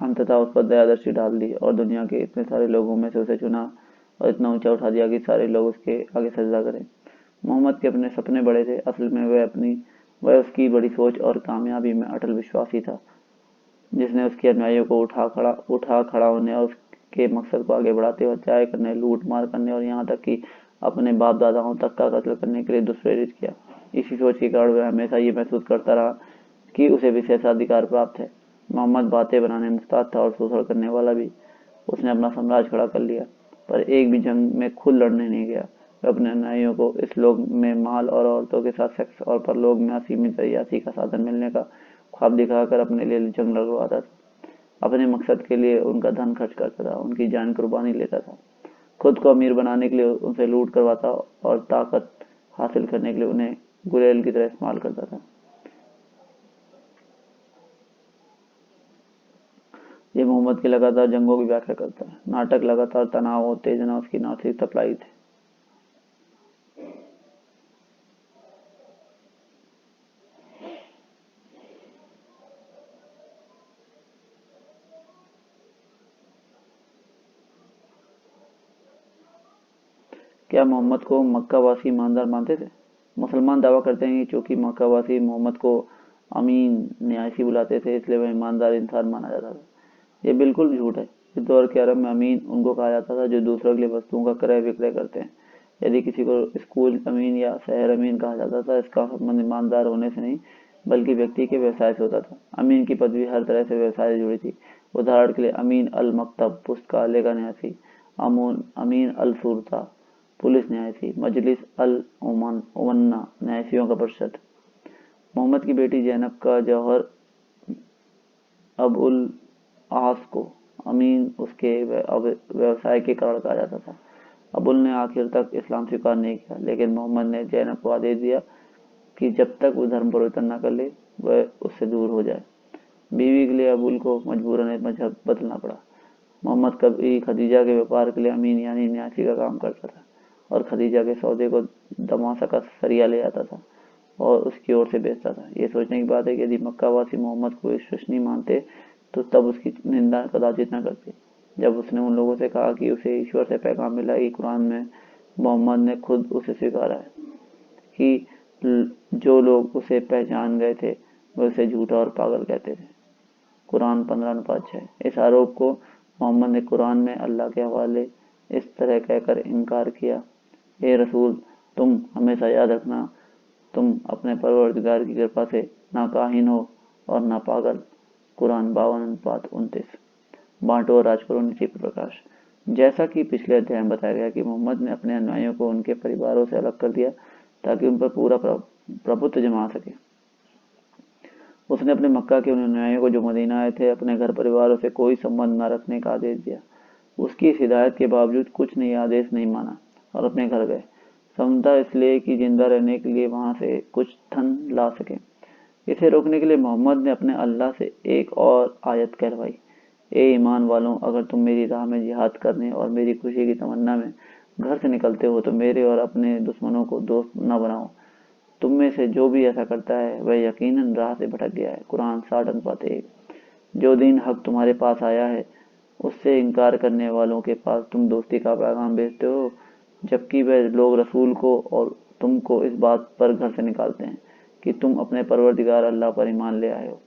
अंततः उस पर दयादृष्टि डाल दी और दुनिया के इतने सारे लोगों में से उसे चुना और इतना ऊंचा उठा दिया कि सारे लोग उसके आगे सजदा करें। मोहम्मद के अपने सपने बड़े थे। असल में वह उसकी बड़ी सोच और कामयाबी में अटल विश्वासी था, जिसने उसके अनुयायियों को उठा खड़ा होने और उसके मकसद को आगे बढ़ाते हुए हत्याएं करने, लूट मार करने और यहाँ तक कि अपने बाप दादाओं तक का कत्ल करने के लिए दुष्प्रेरित किया। इसी सोच के कारण वह हमेशा ये महसूस करता रहा कि उसे विशेषाधिकार प्राप्त है। मोहम्मद बातें बनाने में उस्ताद था और शोषण करने वाला भी। उसने अपना साम्राज्य खड़ा कर लिया, पर एक भी जंग में खुद लड़ने नहीं गया। वह अपने अनुयायियों को इस लोक में माल और औरतों के साथ सेक्स और परलोक में असीमित अय्याशी का साधन मिलने का ख्वाब दिखाकर अपने लिए जंग लड़वाता था। अपने मकसद के लिए उनका धन खर्च करता था, उनकी जान कुर्बानी लेता था, खुद को अमीर बनाने के लिए उनसे लूट करवाता और ताकत हासिल करने के लिए उन्हें गुलेल की तरह इस्तेमाल करता था। ये मोहम्मद की लगातार जंगों की व्याख्या करता है। नाटक लगातार तनाव और उत्तेजना उसकी मानसिक सप्लाई थे। क्या मोहम्मद को मक्कावासी ईमानदार मानते थे? मुसलमान दावा करते हैं कि चूंकि मक्कावासी मोहम्मद को अमीन न्यासी बुलाते थे, इसलिए वह ईमानदार इंसान माना जाता था। ये बिल्कुल झूठ है। इस दौर के अरब में अमीन उनको कहा जाता था जो दूसरों के लिए वस्तुओं का क्रय विक्रय करते हैं। यदि किसी को स्कूल अमीन या शहर अमीन कहा जाता था, इसका संबंध ईमानदार होने से नहीं बल्कि व्यक्ति के व्यवसाय से होता था। अमीन की पदवी हर तरह से व्यवसाय से जुड़ी थी। उदाहरण के लिए अमीन अल मकतब पुस्तकालय का न्यासी, अमीन अल सुरता पुलिस न्यासी, मजलिस अल उमन्ना न्यासियों का परिषद। मोहम्मद की बेटी जैनब का जौहर अबुल आस को अमीन उसके व्यवसाय के कारण कहा जाता था। अबुल ने आखिर तक इस्लाम स्वीकार नहीं किया, लेकिन मोहम्मद ने जैनब को आदेश दिया कि जब तक वो धर्म परिवर्तन न कर ले वह उससे दूर हो जाए। बीवी के लिए अबुल को मजबूरन मजहब बदलना पड़ा। मोहम्मद कभी खदीजा के व्यापार के लिए अमीन यानी न्यासी का काम करता था और खदीजा के सौदे को दमाशक का सरिया ले आता था और उसकी ओर से बेचता था। ये सोचने की बात है कि यदि मक्कावासी मोहम्मद को विश्वसनीय मानते तो तब उसकी निंदा कदाचित न करते। जब उसने उन लोगों से कहा कि उसे ईश्वर से पैगाम मिला कि कुरान में, मोहम्मद ने खुद उसे स्वीकारा है कि जो लोग उसे पहचान गए थे वे उसे झूठा और पागल कहते थे। कुरान 15:6। इस आरोप को मोहम्मद ने कुरान में अल्लाह के हवाले इस तरह कहकर इनकार किया, ए रसूल, तुम हमेशा याद रखना, तुम अपने परवरदिगार की कृपा से ना काहिन हो और ना पागल। कुरान 52:29। बांटो और राज करो, नीति पर प्रकाश। जैसा कि पिछले अध्याय में बताया गया कि मोहम्मद ने अपने अनुयायियों को उनके परिवारों से अलग कर दिया ताकि उन पर पूरा प्रभुत्व जमा सके। उसने अपने मक्का के उन अनुयायियों को जो मदीना आए थे अपने घर परिवारों से कोई संबंध न रखने का आदेश दिया। उसकी इस हिदायत के बावजूद कुछ ने यह आदेश नहीं माना और अपने घर गए, समझा इसलिए कि जिंदा रहने के लिए वहां से कुछ धन ला सके। इसे रोकने के लिए मोहम्मद ने अपने अल्लाह से एक और आयत कहलवाई, ए ईमान वालों, अगर तुम मेरी राह में जिहाद करने और मेरी खुशी की तमन्ना में घर से निकलते हो तो मेरे और अपने दुश्मनों को दोस्त न बनाओ। तुम में से जो भी ऐसा करता है वह यकीनन राह से भटक गया है। कुरान 60:1। जो दीन हक तुम्हारे पास आया है उससे इनकार करने वालों के पास तुम दोस्ती का पैगाम भेजते हो, जबकि वह लोग रसूल को और तुमको इस बात पर घर से निकालते हैं कि तुम अपने परवरदिगार अल्लाह पर ईमान ले आए हो,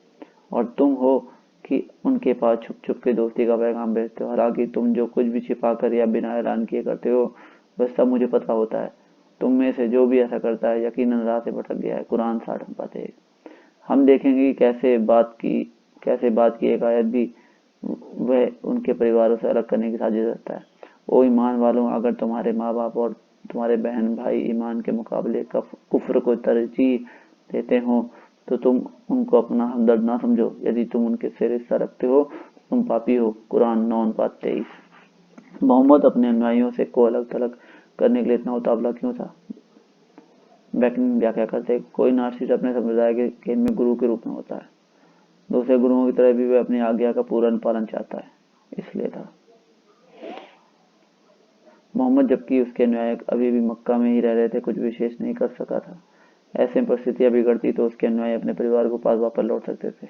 और तुम हो कि उनके पास छुप छुप के दोस्ती का पैगाम भेजते हो। हालांकि तुम जो कुछ भी छिपा कर या बिना ऐलान किए करते हो वह सब मुझे पता होता है। तुम में से जो भी ऐसा करता है यकीनन राह से भटक गया है। कुरान 60:1। हम देखेंगे कि कैसे बात की एक आयत भी वह उनके परिवारों से अलग करने की साजिश रखता है। ओ ईमान वालों, अगर तुम्हारे माँ बाप और तुम्हारे बहन भाई ईमान के मुकाबले कुफ्र को तरजीह देते हो तो तुम उनको अपना हमदर्द ना समझो। यदि तुम उनके से रिश्ता रखते हो तुम पापी हो। कुरान 9:23। मोहम्मद अपने अनुयायियों से को अलग थलग करने के लिए इतना उतावला क्यों था? व्याख्या करते, कोई नास्तिक अपने संप्रदाय के केंद्र में गुरु के रूप में होता है। दूसरे गुरुओं की तरह भी वह अपनी आज्ञा का पूर्ण पालन चाहता है, इसलिए था। मोहम्मद, जबकि उसके अनुयायी अभी भी मक्का में ही रह रहे थे, कुछ विशेष नहीं कर सका था। ऐसे में परिस्थितियां बिगड़ती तो उसके अनुयायी अपने परिवार को पास वापस लौट सकते थे।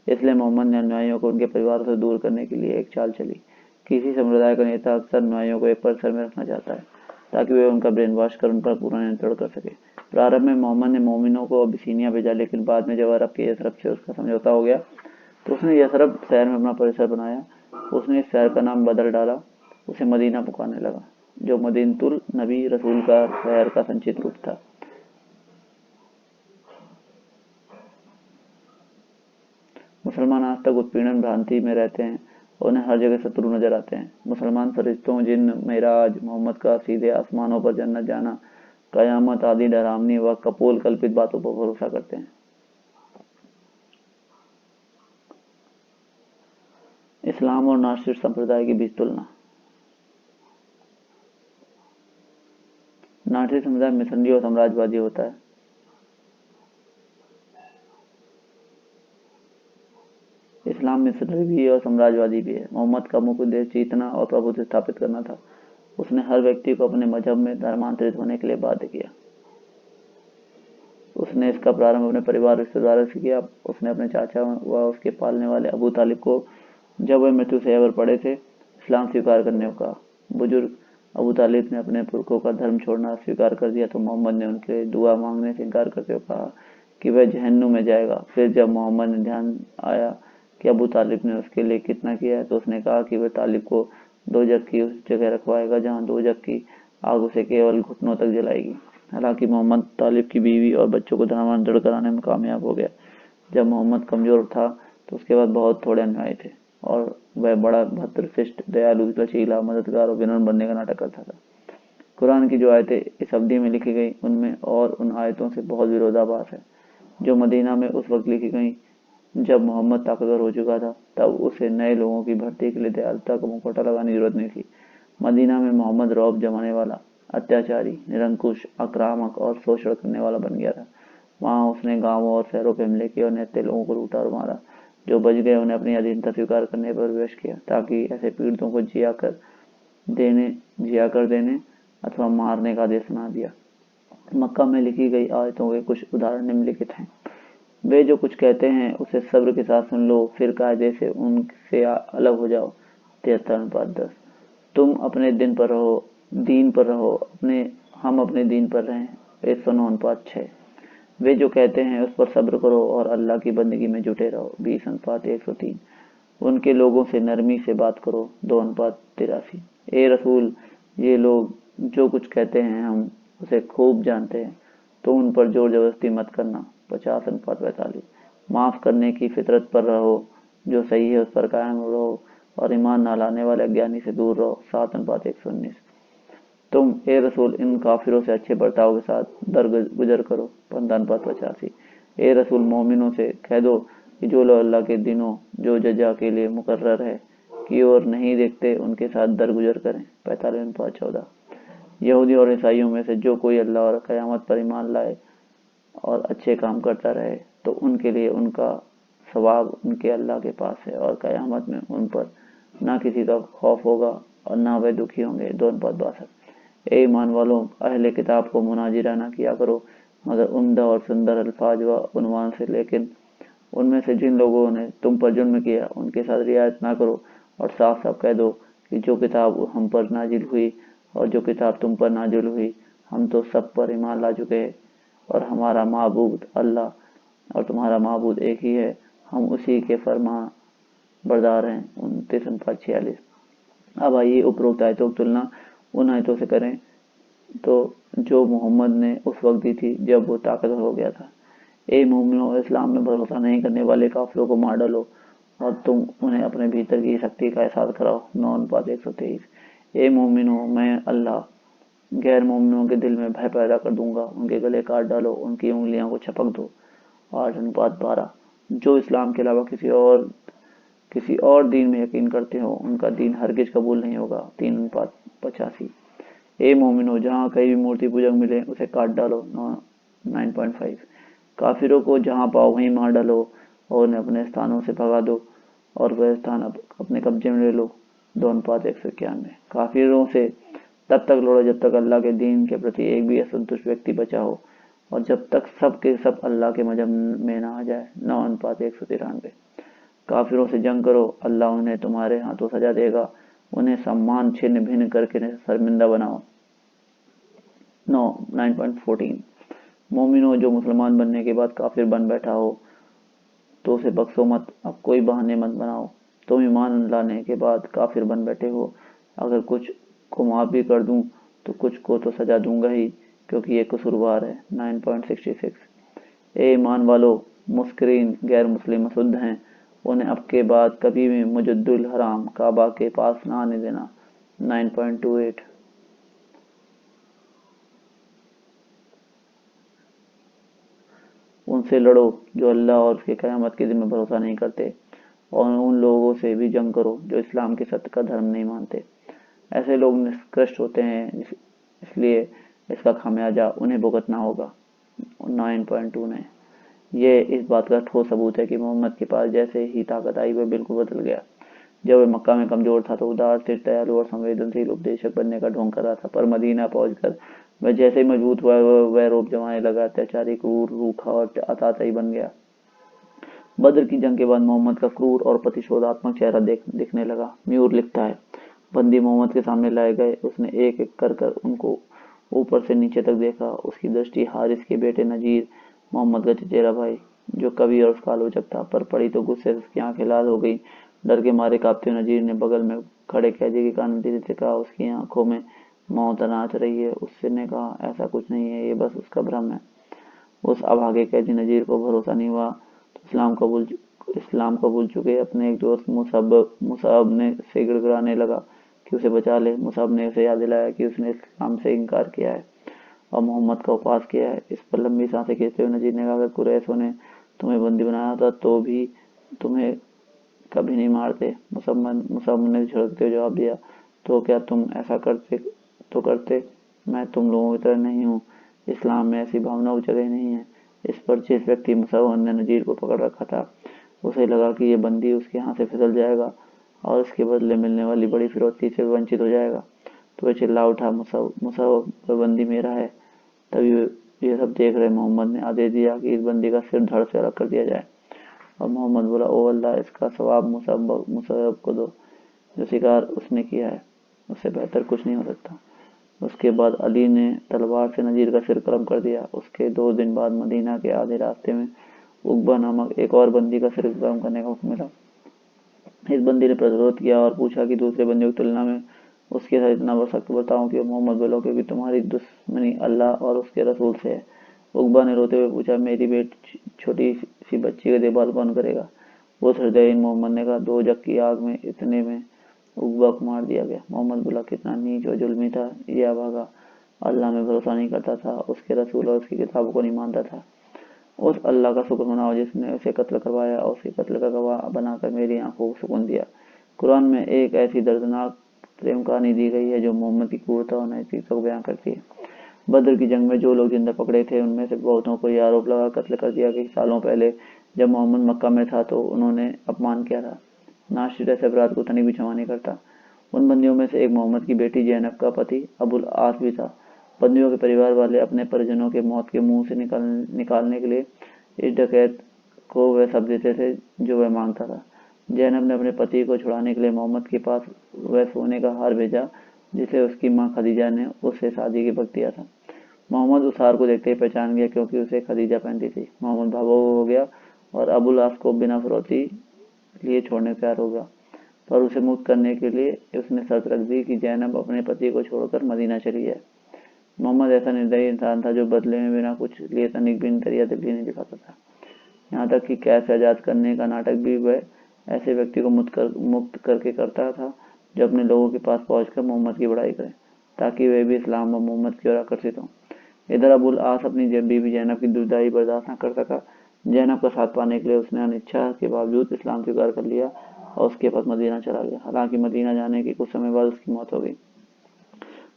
इसलिए मोहम्मद ने अनुयायियों को उनके परिवारों से दूर करने के लिए एक चाल चली। किसी संप्रदाय का नेता अक्सर अनुयायियों को एक परिसर में रखना चाहता है ताकि वे उनका ब्रेन वॉश कर उन पर पूरा नियंत्रण कर सके। प्रारंभ में मोहम्मद ने मोमिनों को अबिसीनिया भेजा, लेकिन बाद में जब अरब के यसरब से उसका समझौता हो गया तो उसने यसरब शहर में अपना परिसर बनाया। उसने इस शहर का नाम बदल डाला, उसे मदीना पुकारने लगा, जो मदीनतुल नबी रसूल का शहर का संक्षिप्त रूप था। मुसलमान आज तक उत्पीड़न भ्रांति में रहते हैं, उन्हें हर जगह शत्रु नजर आते हैं। मुसलमान फरिश्तों, जिन, मेराज, मोहम्मद का सीधे आसमानों पर जन्नत जाना, कयामत आदि डरावनी व कपोल कल्पित बातों पर भरोसा करते हैं। इस्लाम और नास्तिक संप्रदाय के बीच तुलना। नास्तिक संप्रदाय मिशनरी और साम्राज्यवादी होता है। इस्लाम मिशनरी भी है और साम्राज्यवादी भी है। मोहम्मद का मुख्य उद्देश्य जीतना और प्रभुत्व स्थापित करना था। उसने हर व्यक्ति को अपने मजहब में धर्मांतरित होने के लिए बाध्य किया। उसने इसका प्रारंभ अपने परिवार रिश्तेदारों से किया। उसने अपने चाचा व उसके पालने वाले अबू तालिब को, जब वह मृत्यु शैया पर पड़े थे, इस्लाम स्वीकार करने को कहा। बुजुर्ग अबू तालिब ने अपने पुरखों का धर्म छोड़ना स्वीकार कर दिया तो मोहम्मद ने उनके लिए दुआ मांगने से इनकार करते हुए कहा कि वह जहन्नुम में जाएगा। फिर जब मोहम्मद ने ध्यान आया कि अबू तालिब ने उसके लिए कितना किया है तो उसने कहा कि वह तालिब को दोजख की उस जगह रखवाएगा जहाँ दोजख की आग उसे केवल घुटनों तक जलाएगी। हालांकि मोहम्मद तालिब की बीवी और बच्चों को धर्मांतरण कराने में कामयाब हो गया। जब मोहम्मद कमजोर था तो उसके बाद बहुत थोड़े अनुयायी थे और वह बड़ा भद्र, शिष्ट, दयालु, लचीला, मददगार और विनम्र बनने का नाटक करता था। कुरान की जो आयतें इस अवधि में लिखी गई उनमें और उन आयतों से बहुत विरोधाभास है जो मदीना में उस वक्त लिखी गई जब मोहम्मद ताकतवर हो चुका था। तब उसे नए लोगों की भर्ती के लिए दयालुता का मुखौटा लगाने की जरूरत नहीं थी। मदीना में मोहम्मद रौब जमाने वाला, अत्याचारी, निरंकुश, आक्रामक और शोषण करने वाला बन गया था। वहां उसने गांवों और शहरों पे हमले किए और निहत्थे लोगों को लूटा और मारा। जो बच गए उन्हें अपनी अधीनता स्वीकार करने पर विवश किया ताकि ऐसे पीड़ितों को जिया कर देने अथवा मारने का आदेश सुना दिया। मक्का में लिखी गई आयतों के कुछ उदाहरण निम्नलिखित हैं। वे जो कुछ कहते हैं उसे सब्र के साथ सुन लो, फिर कायदे से उनसे अलग हो जाओ। 73:10। तुम अपने दीन पर रहो, हम अपने दीन पर रहें। 109:6। वे जो कहते हैं उस पर सब्र करो और अल्लाह की बंदगी में जुटे रहो। 20:103। उनके लोगों से नरमी से बात करो। 2:83। ए रसूल, ये लोग जो कुछ कहते हैं हम उसे खूब जानते हैं, तो उन पर जोर जबरदस्ती मत करना। 50:45। माफ करने की फितरत पर रहो, जो सही है उस पर कायम रहो और ईमान न लाने वाले अज्ञानी से दूर रहो। 7:119। तुम ए रसूल इन काफिरों से अच्छे बर्ताव के साथ दरगुजर करो। 15:85। ए रसूल, मोमिनों से कह दो कि जो लोग अल्लाह के दिनों जो जजा के लिए मुकर्रर है की ओर नहीं देखते उनके साथ दरगुजर करें। 45:14। यहूदी और ईसाइयों में से जो कोई अल्लाह और क़यामत पर ईमान लाए और अच्छे काम करता रहे तो उनके लिए उनका सवाब उनके अल्लाह के पास है और क़यामत में उन पर ना किसी का खौफ होगा और ना वे दुखी होंगे। 2:62। ए ईमान वालों, अहले किताब को मुनाजिरा ना किया करो मगर उम्दा और सुंदर अल्फाज व उन्वान से, लेकिन उनमें से जिन लोगों ने तुम पर जुर्म किया उनके साथ रियायत ना करो और साफ साफ कह दो कि जो किताब हम पर नाजिल हुई और जो किताब तुम पर नाजिल हुई हम तो सब पर ईमान ला चुके हैं और हमारा माबूद अल्लाह और तुम्हारा माबूद एक ही है, हम उसी के फरमा बरदार हैं। 29:46। अब आइए उपरोक्त आयतों की तुलना उन आयतों से करें तो जो मोहम्मद ने उस वक्त दी थी जब वो ताकतवर हो गया था। ए मोमिनों, इस्लाम में भरोसा नहीं करने वाले काफिरों को मार डालो और तुम उन्हें अपने भीतर की शक्ति का एहसास कराओ। 9:123। ए मोमिनों, मैं अल्लाह गैर मोमिनों के दिल में भय पैदा कर दूंगा, उनके गले काट डालो, उनकी उंगलियों को छपक दो। 8:12। जो इस्लाम के अलावा किसी और दीन में यकीन करते हो उनका दीन हरगिज कबूल नहीं होगा। 3:85। ए मोमिनो, जहाँ कहीं भी मूर्ति पूजक मिले उसे काट डालो। 9:5। काफिरों को जहाँ पाओ वहीं मार डालो और उन्हें अपने स्थानों से भगा दो और वह स्थान अपने कब्जे में ले लो। 2:191। काफिरों से तब तक लड़ो जब तक अल्लाह के दीन के प्रति एक भी असंतुष्ट व्यक्ति बचा हो और जब तक सब के सब अल्लाह के मजहब में ना आ जाए। 9:193। काफिरों से जंग करो, अल्लाह उन्हें तुम्हारे हाथों सजा देगा, उन्हें सम्मान छिन्न भिन्न करके शर्मिंदा बनाओ। 9:14। मोमिनो, जो मुसलमान बनने के बाद काफिर बन बैठा हो तो उसे बख्शो मत, अब कोई बहाने मत बनाओ। तुम ईमान लाने के बाद काफिर बन बैठे हो, अगर कुछ को माफ भी कर दूं तो कुछ को तो सजा दूंगा ही क्योंकि ये कसूरवार है। 9:66। ए ईमान वालो, मुस्किरीन गैर मुस्लिम अशुद्ध हैं, उन्हें अब के बाद कभी भी मस्जिदुल हराम काबा के पास ना आने देना। 9:28। उनसे लड़ो जो अल्लाह और उसके क़यामत के दिन में भरोसा नहीं करते और उन लोगों से भी जंग करो जो इस्लाम के सत्य का धर्म नहीं मानते। ऐसे लोग निष्कृष्ट होते हैं, इसलिए इसका खामियाजा उन्हें भुगतना होगा। 9.29। ये इस बात का ठोस सबूत है कि मोहम्मद के पास जैसे ही ताकत आई वह बिल्कुल बदल गया। जब वह मक्का में कमजोर था तो उदार से दयालु और संवेदनशील उपदेशक बनने का ढोंग कर रहा था, पर मदीना पहुंचकर वह जैसे ही मजबूत हुआ वह रोब जमाने लगा, अत्याचारी, क्रूर, रूखा और आताताई बन गया। बद्र की जंग के बाद मोहम्मद का क्रूर और प्रतिशोधात्मक चेहरा दिखने लगा। म्यूर लिखता है, बंदी मोहम्मद के सामने लाए गए। उसने एक एक कर कर उनको ऊपर से नीचे तक देखा। उसकी दृष्टि हारिस के बेटे नजीर, मोहम्मद का चचेरा भाई, जो कवि और उसका आलोचक था, पर पड़ी तो गुस्से से उसकी आंखें लाल हो गई। डर के मारे कांपते हुए नजीर ने बगल में खड़े कैदी के कान में धीरे से कहा, उसकी आंखों में मौत नाच रही है। उसने कहा, ऐसा कुछ नहीं है, ये बस उसका भ्रम है। उस अभागे कैदी नजीर को भरोसा नहीं हुआ तो इस्लाम कबूल चुके अपने एक दोस्त मुसअब ने से गिड़गिड़ाने लगा कि उसे बचा ले। मुसअब ने उसे याद दिलाया कि उसने इस्लाम से इनकार किया है और मोहम्मद का उपहास किया है। इस पर लंबी सांसें खींचते हुए नजीर ने कहा, अगर कुरैशों ने तुम्हें बंदी बनाया था तो भी तुम्हें कभी नहीं मारते। मुसअब ने झिड़कते हुए जवाब दिया, तो क्या तुम ऐसा करते। मैं तुम लोगों की तरह नहीं हूँ। इस्लाम में ऐसी भावनाओं की जगह नहीं है। इस पर जिस व्यक्ति मुसअब ने नजीर को पकड़ रखा था, उसे लगा कि ये बंदी उसके हाथ से फिसल जाएगा और इसके बदले मिलने वाली बड़ी फिरौती से वंचित हो जाएगा। तो वह चिल्ला उठा, मुसअब, वह बंदी मेरा है। तभी ये सब देख रहे मोहम्मद ने आदेश दिया कि इस बंदी का सिर धड़ से अलग कर दिया जाए। और मोहम्मद बोला, ओ अल्लाह, इसका सवाब मुसअब को दो। जो शिकार उसने किया है उससे बेहतर कुछ नहीं हो सकता। उसके बाद अली ने तलवार से नजीर का सिर कलम कर दिया। उसके 2 दिन बाद मदीना के आधे रास्ते में उकबा नामक एक और बंदी का सिर कलम करने का हुक्म मिला। इस बंदी ने प्रतिरोध किया और पूछा कि दूसरे बंदियों की तुलना में उसके साथ इतना सख्त बताऊं कि मोहम्मद बोलो, क्योंकि तुम्हारी दुश्मनी अल्लाह और उसके रसूल से है। उकबा ने रोते हुए पूछा, मेरी बेटी छोटी सी बच्ची का देखभाल कौन करेगा। वो हृदयहीन मोहम्मद ने कहा, 2 जग की आग में इतने में उकबा को मार दिया गया। मोहम्मद बोला, कितना नीच और जुल्मी था ये अभागा। अल्लाह में भरोसा नहीं करता था, उसके रसूल और उसकी किताबों को नहीं मानता था। उस अल्लाह का शुक्र मनाओ जिसने उसे कत्ल करवाया और उसके कत्ल का गवाह बनाकर मेरी आंखों को सुकून दिया। कुरान में एक ऐसी दर्दनाक प्रेम कहानी दी गई है जो मोहम्मद की क्रूरता और नैतिकता को बयां करती है। बद्र की जंग में जो लोग जिंदा पकड़े थे उनमें से बहुतों को यह आरोप लगा कत्ल कर दिया कि सालों पहले जब मोहम्मद मक्का में था तो उन्होंने अपमान किया था। नासिर ऐसे अपराध को तनिक भी क्षमा नहीं करता। उन बंदियों में से एक मोहम्मद की बेटी जैनब का पति अबुल आस भी था। बंदियों के परिवार वाले अपने परिजनों के मौत के मुंह से निकालने के लिए इस डकैत को वह सब देते थे जो वह मांगता था। जैनब ने अपने पति को छुड़ाने के लिए मोहम्मद के पास वह सोने का हार भेजा जिसे उसकी मां खदीजा ने उससे शादी के वक्त दिया था। मोहम्मद उस हार को देखते ही पहचान गया क्योंकि उसे खदीजा पहनती थी। मोहम्मद भावुक हो गया और अबुल आस को बिना फिरौती लिए छोड़ने को तैयार हो गया, पर उसे मुक्त करने के लिए उसने शर्त रख दी कि जैनब अपने पति को छोड़कर मदीना चली जाए। मोहम्मद ऐसा निर्दयी इंसान था जो बदले में बिना कुछ लिए तनिक भी दरिया दिली नहीं दिखाता था। यहाँ तक कि कैद से आजाद करने का नाटक भी वह ऐसे व्यक्ति को मुक्त करके करता था जो अपने लोगों के पास पहुंचकर मोहम्मद की बड़ाई करे ताकि वे भी इस्लाम व मोहम्मद की ओर आकर्षित हों। इधर अबुल आस अपनी बीवी जैनब की दुर्दाई बर्दाश्त न कर सका। जैनब का साथ पाने के लिए उसने अनिच्छा के बावजूद इस्लाम स्वीकार कर लिया और उसके पास मदीना चला गया। हालांकि मदीना जाने के कुछ समय बाद उसकी मौत हो गई।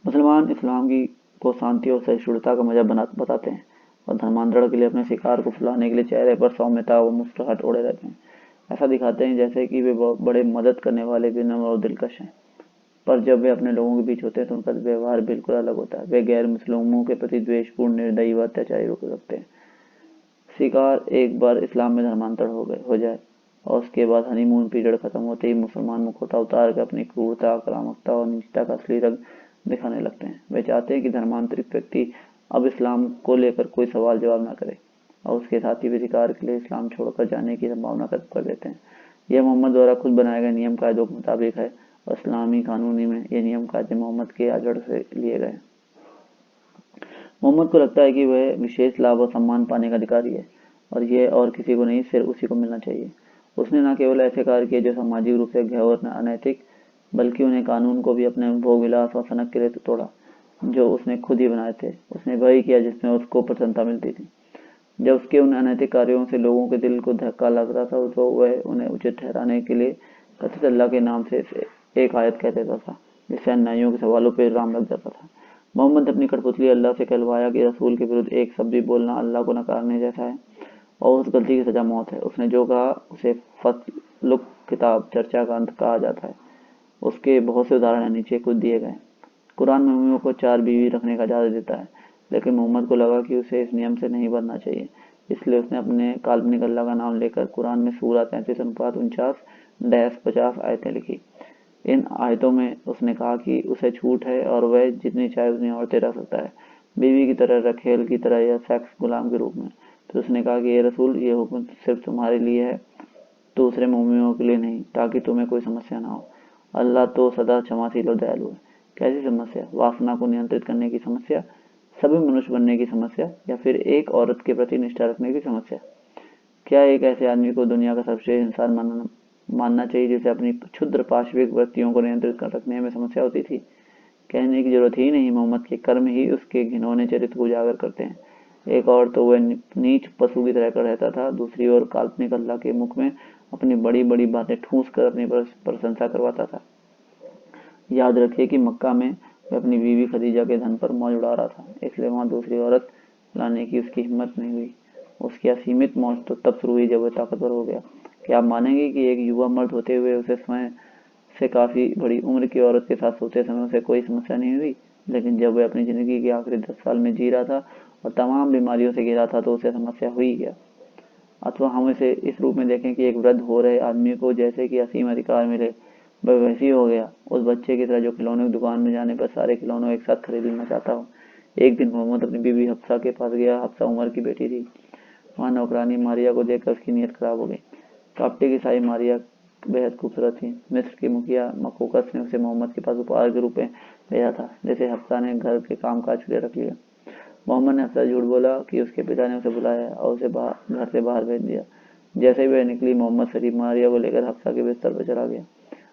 मुसलमान इस्लाम की को शांति और सहिष्णुता का मजा बताते हैं और धर्मांतरण के लिए अपने शिकार को फुलाने के लिए चेहरे पर सौम्यता व मुस्कुराहट ओढ़े रहते हैं। ऐसा दिखाते हैं जैसे कि वे बड़े मदद करने वाले, विनम्र और दिलकश हैं। पर जब वे अपने लोगों के बीच होते हैं तो उनका व्यवहार बिल्कुल अलग होता है। वे गैर मुस्लिमों के प्रति द्वेषपूर्ण, निर्दयी व अत्याचारी रखते हैं। शिकार एक बार इस्लाम में धर्मांतर हो जाए और उसके बाद हनीमून पीरियड खत्म होते ही मुसलमान मुखौटा उतार कर अपनी क्रूरता, आक्रामकता और नीचता का असली रंग दिखाने लगते हैं। वे चाहते हैं कि धर्मांतरित व्यक्ति अब इस्लाम को लेकर कोई सवाल जवाब न करे और उसके साथी भी शिकार के लिए इस्लाम छोड़कर जाने की संभावना कर देते हैं। यह मोहम्मद द्वारा खुद बनाए गए नियम कायदों के मुताबिक है और इस्लामी कानूनी में ये नियम कायदे मोहम्मद के अजड़ से लिए गए। मोहम्मद को लगता है कि वह विशेष लाभ और सम्मान पाने का अधिकारी है और यह और किसी को नहीं, सिर्फ उसी को मिलना चाहिए। उसने न केवल ऐसे कार्य किए जो सामाजिक रूप से घोर अनैतिक, बल्कि उन्हें कानून को भी अपने भोग विलास और सनक के लिए तोड़ा जो उसने खुद ही बनाए थे। उसने वही किया जिसमें उसको प्रसन्नता मिलती थी। जब उसके उन अनैतिक कार्यों से लोगों के दिल को धक्का लगता था तो वह उन्हें उचित ठहराने के लिए कथित अल्लाह के नाम से एक आयत कह देता था जिससे अन्यायियों के सवालों पर राम लग जाता था। मोहम्मद ने अपनी कठपुतली अल्लाह से कहलवाया कि रसूल के विरुद्ध एक शब्द भी बोलना अल्लाह को नकारने जैसा है और उस गलती की सजा मौत है। उसने जो कहा उसे फस्लुक किताब चर्चा का अंत कहा जाता है। उसके बहुत से उदाहरण नीचे खुद दिए गए। कुरान में मोमियों को 4 बीवी रखने का इजाजत देता है, लेकिन मोहम्मद को लगा कि उसे इस नियम से नहीं बंधना चाहिए, इसलिए उसने अपने काल्पनिक अल्लाह का नाम लेकर कुरान में सूरा 33 अनुपात 49-50 आयतें लिखी। इन आयतों में उसने कहा कि उसे छूट है और वह जितनी चाहे उतनी औरतें रख सकता है, बीवी की तरह, रखेल की तरह या सेक्स गुलाम के रूप में। तो उसने कहा कि ये रसूल, ये हुक्म सिर्फ तुम्हारे लिए है, दूसरे मोमिनों के लिए नहीं, ताकि तुम्हें कोई समस्या ना हो। अल्लाह तो सदा क्षमाशील और दयालु है। कैसी समस्या? वासना को नियंत्रित करने की समस्या, सभी मनुष्य बनने की समस्या, या फिर एक औरत के प्रति निष्ठा रखने की समस्या? क्या एक ऐसे आदमी को दुनिया का सर्वश्रेष्ठ इंसान मानना चाहिए जिसे अपनी क्षुद्र पाशविक वृत्तियों को नियंत्रित कर रखने में समस्या होती थी? कहने की जरूरत ही नहीं, मोहम्मद के कर्म ही उसके घिनौने चरित्र को उजागर करते हैं। एक और तो वह नीच पशु की तरह कर रहता था, दूसरी ओर काल्पनिक अल्लाह के मुख में अपनी बड़ी बड़ी बातें ठूस कर अपनी प्रशंसा करवाता था। याद रखिए कि मक्का में वह अपनी बीवी खदीजा के धन पर मौज उड़ा रहा था, इसलिए वहां दूसरी औरत लाने की उसकी हिम्मत नहीं हुई। उसकी असीमित मौज तो तब शुरू हुई जब वह ताकतवर हो गया। क्या आप मानेंगे कि एक युवा मर्द होते हुए उसे स्वयं से काफी बड़ी उम्र की औरत के साथ सोते समय उसे कोई समस्या नहीं हुई, लेकिन जब वह अपनी जिंदगी के आखिरी 10 साल में जी रहा था और तमाम बीमारियों से घिरा था तो उसे समस्या हुई क्या? अथवा हम इसे इस रूप में देखें कि एक वृद्ध हो रहे आदमी को जैसे कि असीम अधिकार मिले, वह वैसे ही हो गया, उस बच्चे की तरह जो खिलौने की दुकान में जाने पर सारे खिलौनों एक साथ खरीद लेना चाहता हो। एक दिन मोहम्मद अपनी बीवी हफ्सा के पास गया। हफ्सा उमर की बेटी थी। वहां नौकरानी मारिया को देखकर उसकी नीयत खराब हो गई। काप्टे की साई मारिया बेहद खूबसूरत थी। मिस्र की मुखिया मकोकस ने उसे मोहम्मद के पास उपहार के रूप में भेजा था, जैसे हफ्सा ने घर के काम काज के लिए रख लिया। मोहम्मद ने हफ्सा झूठ बोला कि उसके पिता ने उसे बुलाया और उसे घर से बाहर भेज दिया। जैसे ही वह निकली, मोहम्मद शरीफ मारिया को लेकर हफ्सा के बिस्तर पर चला गया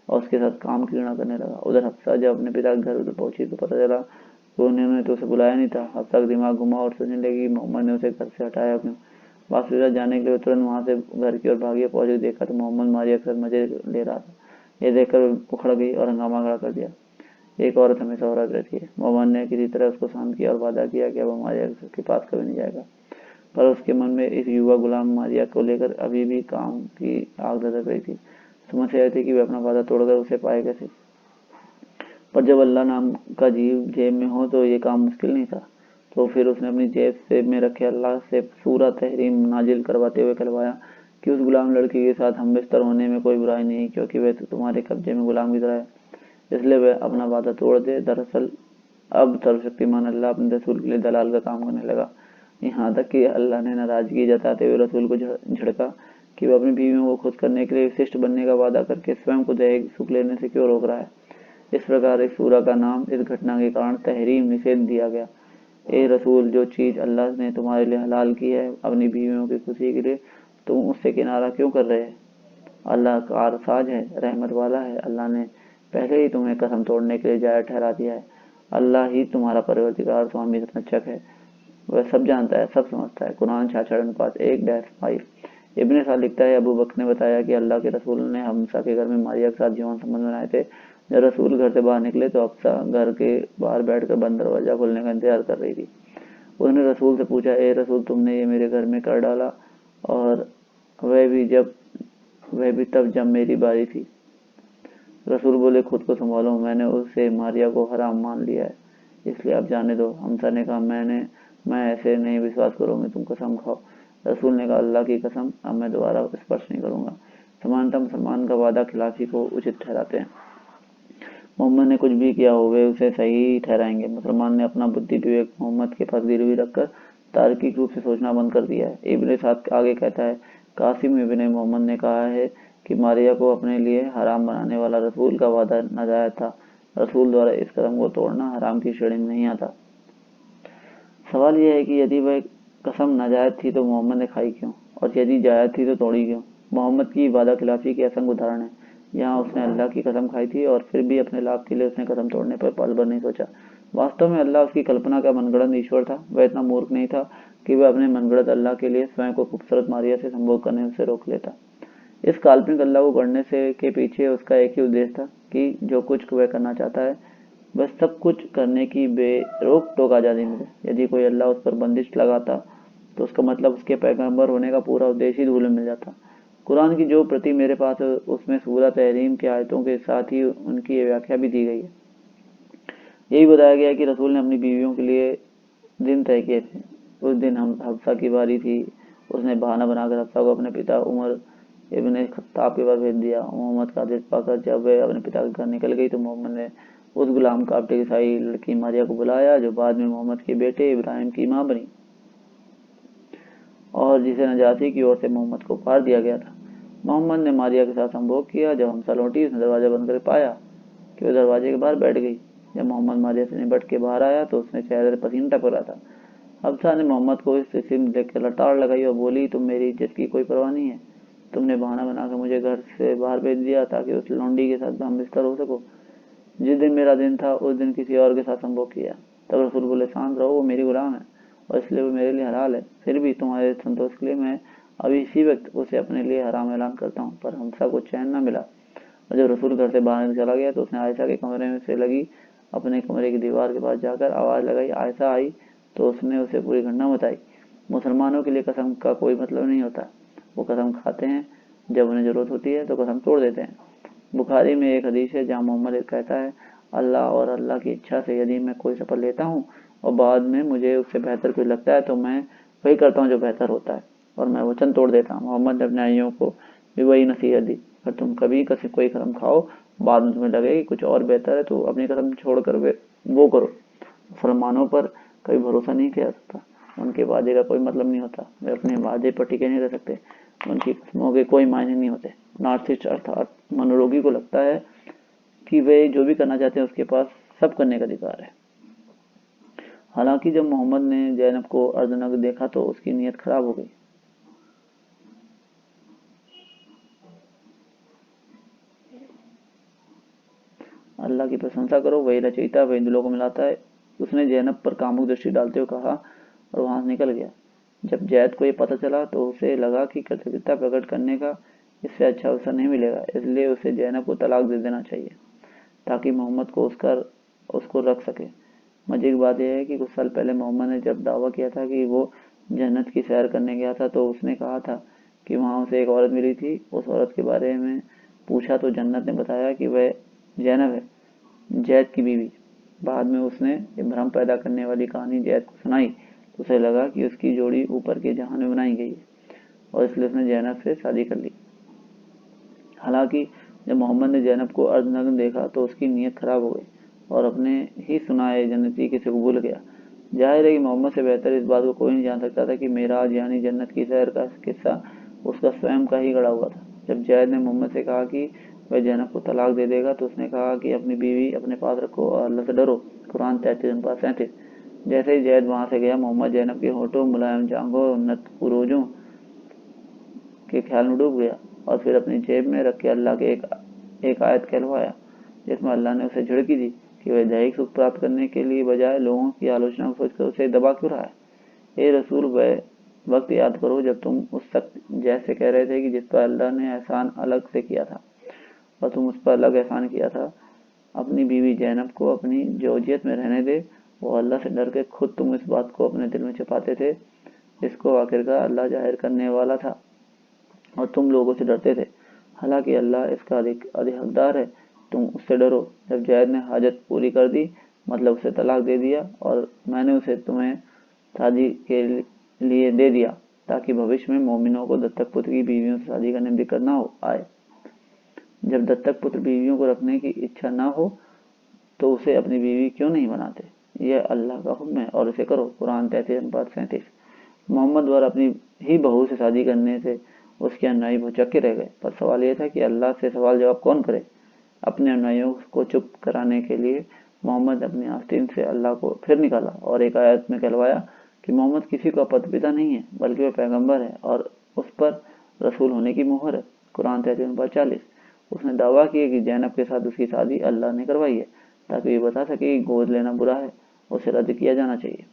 और उसके साथ काम की घृणा करने लगा। उधर हफ्सा जब अपने पिता के घर उधर पहुंची तो पता चला कि उन्होंने तो उसे बुलाया नहीं था। हफ्सा का दिमाग घुमा और सोचने लगी मोहम्मद ने उसे घर से हटाया क्यों। वास्तविकता जानने के लिए तुरंत वहां से घर की ओर भागी। पहुंचे देखा तो मोहम्मद मारिया के साथ मजे ले रहा था। ये देखकर उखड़ गई और हंगामा खड़ा कर दिया। एक औरत हमेशा औरत रहती है। मोहम्मद ने किसी तरह उसको शांत किया और वादा किया कि अब मारिया के पास कभी नहीं जाएगा, पर उसके मन में इस युवा गुलाम मारिया को लेकर अभी भी काम की आग धधक रही थी। समस्या यह थी कि वह अपना वादा तोड़कर उसे पाए कैसे। पर जब अल्लाह नाम का जीव जेब में हो तो ये काम मुश्किल नहीं था। तो फिर उसने अपनी जेब में रखे अल्लाह से सूरह तहरीम नाजिल करवाते हुए कहलवाया कि उस गुलाम लड़की के साथ हम बिस्तर होने में कोई बुराई नहीं, क्योंकि वह तो तुम्हारे कब्जे में गुलाम की तरह है, इसलिए वह अपना वादा तोड़ दे। दरअसल अब सर्वशक्तिमान अल्लाह अपने रसूल के लिए दलाल का काम करने लगा। यहाँ तक कि अल्लाह ने नाराजगी जताते हुए रसूल को झड़का कि वह अपनी बीवियों को खुश करने के लिए विशिष्ट बनने का वादा करके स्वयं को दैहिक सुख लेने से क्यों रोक रहा है। इस प्रकार इस सूरह का नाम इस घटना के कारण तहरीम निषेध दिया गया। ए रसूल, जो चीज अल्लाह ने तुम्हारे लिए हलाल की है अपनी बीवियों की खुशी के लिए, तुम उससे किनारा क्यों कर रहे हैं? अल्लाह कारसाज है, रहमत वाला है। अल्लाह ने पहले ही तुम्हें कसम तोड़ने के लिए जायज ठहरा दिया है। अल्लाह ही तुम्हारा परवरदिगार स्वामी संरक्षक है। वह सब जानता है, सब समझता है। कुरान 66:1-5। इब्ने साल लिखता है, अबू बकर ने बताया कि अल्लाह के रसूल ने हफ्सा के घर में मारिया के साथ यौन संबंध बनाए थे। जब रसूल घर से बाहर निकले तो हफ्सा घर के बाहर बैठकर बंद दरवाजा खोलने का इंतजार कर रही थी। उसने रसूल से पूछा, ए रसूल, तुमने ये मेरे घर में कर डाला, और वह भी तब जब मेरी बारी थी। रसूल बोले, खुद को संभालो, मैंने उसे मारिया को हराम मान लिया है, इसलिए आप जाने दो। हमसा ने कहा, मैं ऐसे नहीं विश्वास करूंगी, तुम कसम खाओ। रसूल ने कहा, अल्लाह की कसम, अब मैं दोबारा स्पर्श नहीं करूंगा। समानता मुसलमान का वादा खिलाफी को उचित ठहराते हैं। मोहम्मद ने कुछ भी किया हो वे उसे सही ठहराएंगे। मुसलमान ने अपना बुद्धि विवेक मोहम्मद के पास गिरवी रखकर तार्किक रूप से सोचना बंद कर दिया है। इब्ने साद आगे कहता है, कासिम इब्ने मोहम्मद ने कहा है कि मारिया को अपने लिए हराम बनाने वाला रसूल का वादा नाजायज था। रसूल द्वारा इस कदम को तोड़ना हराम की श्रेणी में नहीं आता। सवाल यह है कि यदि वह कसम नाजायज थी तो मोहम्मद ने खाई क्यों, और यदि जायज थी तो तोड़ी क्यों? मोहम्मद की वादा खिलाफी के असंख्य उदाहरण है। यहाँ उसने अल्लाह की कसम खाई थी और फिर भी अपने लाभ के लिए उसने कसम तोड़ने पर पल भर नहीं सोचा। वास्तव में अल्लाह उसकी कल्पना का मनगढ़ंत ईश्वर था। वह इतना मूर्ख नहीं था कि वह अपने मनगढ़ंत अल्लाह के लिए स्वयं को खूबसूरत मारिया से संभोग करने से रोक लेता। इस काल्पनिक अल्लाह को गढ़ने से के पीछे उसका एक ही उद्देश्य था कि जो कुछ वह करना चाहता है वह सब कुछ करने की बेरोक टोक आज़ादी मिले। यदि कोई अल्लाह उस पर बंदिश लगाता तो उसका मतलब उसके पैगंबर होने का पूरा उद्देश्य ही धूल में मिल जाता। कुरान की जो प्रति मेरे पास है उसमें सूरह तहरीम के आयतों के साथ ही उनकी व्याख्या भी दी गई है। यही बताया गया है कि रसूल ने अपनी बीवियों के लिए दिन तय किए थे। उस दिन हम हफ्सा की बारी थी। उसने बहाना बनाकर हफ्सा को अपने पिता उमर इब्न खत्ताब के पास भेज दिया। मोहम्मद का आदेश पाकर जब वह अपने पिता के घर निकल गई तो मोहम्मद ने उस गुलाम काबटे की ईसाई लड़की मारिया को बुलाया, जो बाद में मोहम्मद के बेटे इब्राहिम की मां बनी और जिसे नजाशी की ओर से मोहम्मद को उपहार दिया गया था। मोहम्मद ने मारिया के साथ संभोग किया। जब हमसा लौटी, उसने दरवाजा बंद कर पाया कि वो दरवाजे के बाहर बैठ गई। जब मोहम्मद मारिया से निपट के बाहर आया तो उसने चेहरे से पसीना टपक रहा था। हमसा ने मोहम्मद को इस स्थिति में देखकर लताड़ लगाई और बोली, तुम मेरी इज्जत की कोई परवाह नहीं है। तुमने बहाना बनाकर मुझे घर से बाहर भेज दिया ताकि उस लौंडी के साथ हम बिस्तर हो सको। जिस दिन मेरा दिन था उस दिन किसी और के साथ संभोग किया। तब रसूल बोले, शांत रहो, वो मेरी गुलाम है और इसलिए वो मेरे लिए हलाल है। फिर भी तुम्हारे संतोष के लिए मैं अभी इसी वक्त उसे अपने लिए हराम ऐलान करता हूँ। पर हमसा को चैन न मिला और जब रसूल घर से बाहर चला गया तो उसने आयशा के कमरे में से लगी अपने कमरे की दीवार के पास जाकर आवाज लगाई। आयशा आई तो उसने उसे पूरी घटना बताई। मुसलमानों के लिए कसम का कोई मतलब नहीं होता। वो कसम खाते हैं जब उन्हें जरूरत होती है तो कसम तोड़ देते हैं। बुखारी में एक हदीस है जहाँ मोहम्मद कहता है, अल्लाह और अल्लाह की इच्छा से यदि मैं कोई सफर लेता हूँ और बाद में मुझे उससे बेहतर कुछ लगता है तो मैं वही करता हूँ जो बेहतर होता है और मैं वचन तोड़ देता हूँ। मोहम्मद ने अपने आइयों को भी वही नसीहत दी। अगर तुम कभी कोई कसम खाओ, बाद में तुम्हें लगे कि कुछ और बेहतर है तो अपनी कसम छोड़कर वो करो। मुसलमानों पर कभी भरोसा नहीं किया सकता। उनके वादे का कोई मतलब नहीं होता। वे अपने वादे पर टिके नहीं रह सकते। उनकी कस्मों के कोई मायने नहीं होते। नार्सिस्ट अर्थात मनोरोगी को लगता है कि वे जो भी करना चाहते हैं उसके पास सब करने का अधिकार है। हालांकि जब मोहम्मद ने जैनब को अर्धनग्न देखा तो उसकी नीयत खराब हो गई। अल्लाह की प्रशंसा करो, वही रचयिता, वही दिलों को मिलाता है। उसने जैनब पर कामुक दृष्टि डालते हुए कहा और वहां से निकल गया। जब जैद को ये पता चला तो उसे लगा कि कृतज्ञता प्रकट करने का इससे अच्छा अवसर नहीं मिलेगा, इसलिए उसे जैनब को तलाक दे देना चाहिए ताकि मोहम्मद को उसको रख सके। मजे की बात यह है कि कुछ साल पहले मोहम्मद ने जब दावा किया था कि वो जन्नत की सैर करने गया था तो उसने कहा था कि वहां उसे एक औरत मिली थी। उस औरत के बारे में पूछा तो जन्नत ने बताया कि वह जैनब है, जैद की बीवी। बाद में उसने ये भ्रम पैदा करने वाली कहानी जैद को सुनाई तो उसे लगा कि उसकी जोड़ी ऊपर के जहान में बनाई गई है और इसलिए उसने जैनब से शादी कर ली। हालांकि जब मोहम्मद ने जैनब को अर्धनग्न देखा तो उसकी नीयत खराब हो गई और अपने ही सुनाए जन्नती किसे को भूल गया। जाहिर है कि मोहम्मद से बेहतर इस बात को कोई नहीं जान सकता था कि मेराज यानी जन्नत की सैर का किस्सा उसका स्वयं का ही गढ़ा हुआ था। जब जैद ने मोहम्मद से कहा कि वह जैनब को तलाक दे देगा तो उसने कहा कि अपनी बीवी अपने पास रखो और अल्लाह से डरो। कुरान 33-37। जैसे ही जैद वहां से गया, मोहम्मद जैनब के होठों, मुलायम जांघों और उन्नत पुरोजों के ख्याल में डूब गया और फिर अपनी जेब में रख के अल्लाह के एक आयत कहलवाया जिसमें अल्लाह ने उसे झिड़की दी कि वह दैहिक सुख प्राप्त करने के लिए बजाय लोगों की आलोचना को सोचकर उसे दबा क्यों रहा है। ए रसूल, वह वक्त याद करो जब तुम उस शख्स जैसे कह रहे थे कि जिस पर अल्लाह ने एहसान अलग से किया था और तुम उस पर अलग एहसान किया था। अपनी बीवी जैनब को अपनी जौजियत में रहने दे। वो अल्लाह से डर के खुद तुम इस बात को अपने दिल में छिपाते थे जिसको आखिरकार अल्लाह जाहिर करने वाला था और तुम लोगों से डरते थे। हालांकि अल्लाह इसका अधिक हकदार है, तुम उससे डरो। जब जैद ने हाजत पूरी कर दी, मतलब उसे तलाक दे दिया, और मैंने उसे तुम्हें शादी के लिए दे दिया ताकि भविष्य में मोमिनों को दत्तक पुत्र की बीवियों से शादी करने में दिक्कत न आए। जब दत्तक पुत्र बीवियों को रखने की इच्छा न हो तो उसे अपनी बीवी क्यों नहीं बनाते। यह अल्लाह का हुक्म है और इसे करो। कुरान 33-37। मोहम्मद द्वारा अपनी ही बहू से शादी करने से उसके अनुयायी भौचक्के रह गए। पर सवाल यह था कि अल्लाह से सवाल जवाब कौन करे। अपने अनुयायियों को चुप कराने के लिए मोहम्मद अपनी आस्तीन से अल्लाह को फिर निकाला और एक आयत में कहलवाया कि मोहम्मद किसी का पति पिता नहीं है बल्कि वह पैगंबर है और उस पर रसूल होने की मोहर है। कुरान 33-40। उसने दावा किया कि जैनब के साथ उसकी शादी अल्लाह ने करवाई है ताकि ये बता सके कि गोद लेना बुरा है, उसे रद्द किया जाना चाहिए।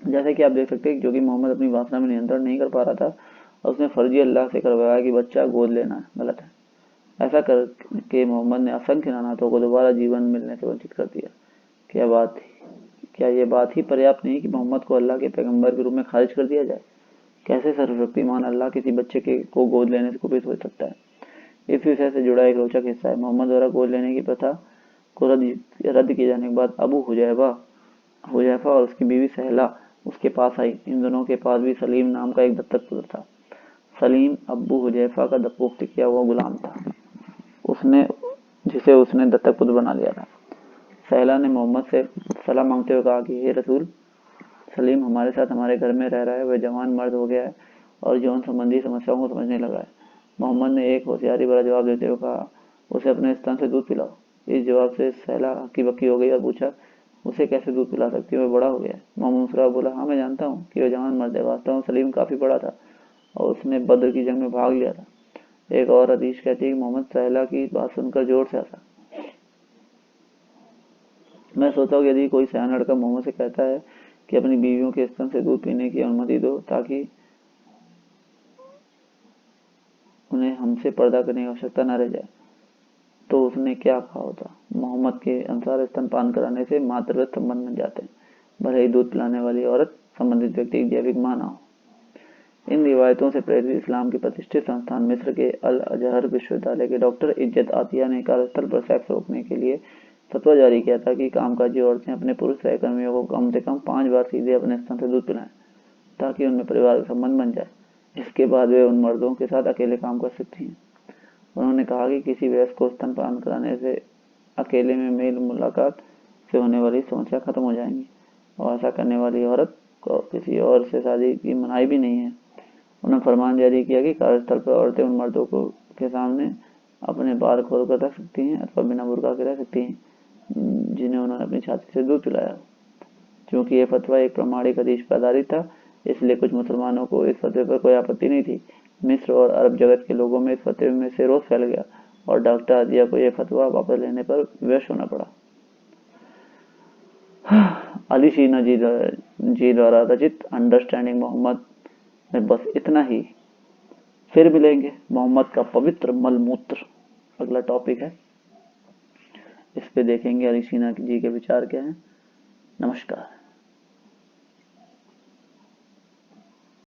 जैसे कि आप देख सकते हैं, जो कि मोहम्मद अपनी वासना में नियंत्रण नहीं कर पा रहा था और उसने फर्जी अल्लाह से करवाया कि बच्चा गोद लेना गलत है। ऐसा करके मोहम्मद ने असंख्य नानातों को दोबारा जीवन मिलने से वंचित कर दिया। क्या ये बात ही पर्याप्त नहीं कि मोहम्मद को अल्लाह के पैगंबर के रूप में खारिज कर दिया जाए। कैसे सर्वशक्तिमान अल्लाह किसी बच्चे को गोद लेने से कुपित हो सकता है। इस विषय से जुड़ा एक रोचक हिस्सा है। मोहम्मद द्वारा गोद लेने की प्रथा को रद्द किए जाने के बाद अबू हुजैफा और उसकी बीवी सहला उसके पास आई। इन दोनों के पास भी सलीम नाम का एक दत्तक पुत्र था। सलीम अब्बू हुजैफा का दत्तपुत्र किया हुआ गुलाम था, जिसे उसने दत्तक पुत्र बना लिया था। सहला ने मोहम्मद से सलाह मांगते हुए कहा कि हे रसूल, सलीम हमारे साथ हमारे घर में रह रहा है, वह जवान मर्द हो गया है और यौन संबंधी समस्याओं को समझने लगा है। मोहम्मद ने एक होशियारी भरा जवाब देते हुए कहा, उसे अपने स्तन से दूध पिलाओ। इस जवाब से सहला हक्की बक्की हो गई और पूछा, उसे कैसे दूध पिला सकती हूँ, वह बड़ा हो गया है। मोहम्मद मुस्कुरा बोला, हाँ मैं जानता हूँ कि वह जवान मर्द है। वास्तव में सलीम काफी बड़ा था और उसने बद्र की जंग में भाग लिया था। एक और हदीस कहती है कि मोहम्मद सहला की बात सुनकर जोर से हंसा। मैं सोचा हूँ यदि कोई सयाना लड़का मोहम्मद से कहता है कि अपनी बीवियों के स्तन से दूध पीने की अनुमति दो ताकि उन्हें हमसे पर्दा करने की आवश्यकता न रह जाए, तो उसने क्या कहा होता। मोहम्मद के अनुसार स्तनपान कराने से मातृवत संबंध बन जाते हैं, भले ही दूध पिलाने वाली औरत संबंधित व्यक्ति की जैविक मां न हो। इन रिवायतों से प्रेरित इस्लाम के प्रतिष्ठित संस्थान मिस्र के अल अजहर विश्वविद्यालय के डॉक्टर इज्जत आतिया ने कार्यस्थल पर सेक्स रोकने के लिए फतवा जारी किया था कि कामकाजी औरतें अपने पुरुष सहकर्मियों को कम से कम 5 बार सीधे अपने स्तन से दूध पिलाएं ताकि उनमें पारिवारिक संबंध बन जाए। इसके बाद वे उन मर्दों के साथ अकेले काम कर सकती हैं। उन्होंने कहा कि किसी वयस्क को स्तनपान कराने से अकेले में मेल मुलाकात से होने वाली समस्या खत्म हो जाएंगी और ऐसा करने वाली औरत को किसी और से शादी की मनाही भी नहीं है। उन्होंने फरमान जारी किया कि कार्यस्थल पर औरतें उन मर्दों के सामने अपने बाल खोल कर रख सकती हैं अथवा बिना बुर्का के रह सकती हैं जिन्हें उन्होंने अपनी छाती से दूध पिलाया। क्योंकि यह फतवा एक प्रामाणिक हदीस पर आधारित था, इसलिए कुछ मुसलमानों को इस फतवे पर कोई आपत्ति नहीं थी। मिस्र और अरब जगत के लोगों में इस फतवे में से रोष फैल गया और डॉक्टर आदिया को यह फतवा वापस लेने पर विवश होना पड़ा। अली शीना जी द्वारा रचित अंडरस्टैंडिंग मोहम्मद में बस इतना ही। फिर मिलेंगे मोहम्मद का पवित्र मलमूत्र, अगला टॉपिक है, इस पे देखेंगे अली शीना जी के विचार क्या हैं। नमस्कार।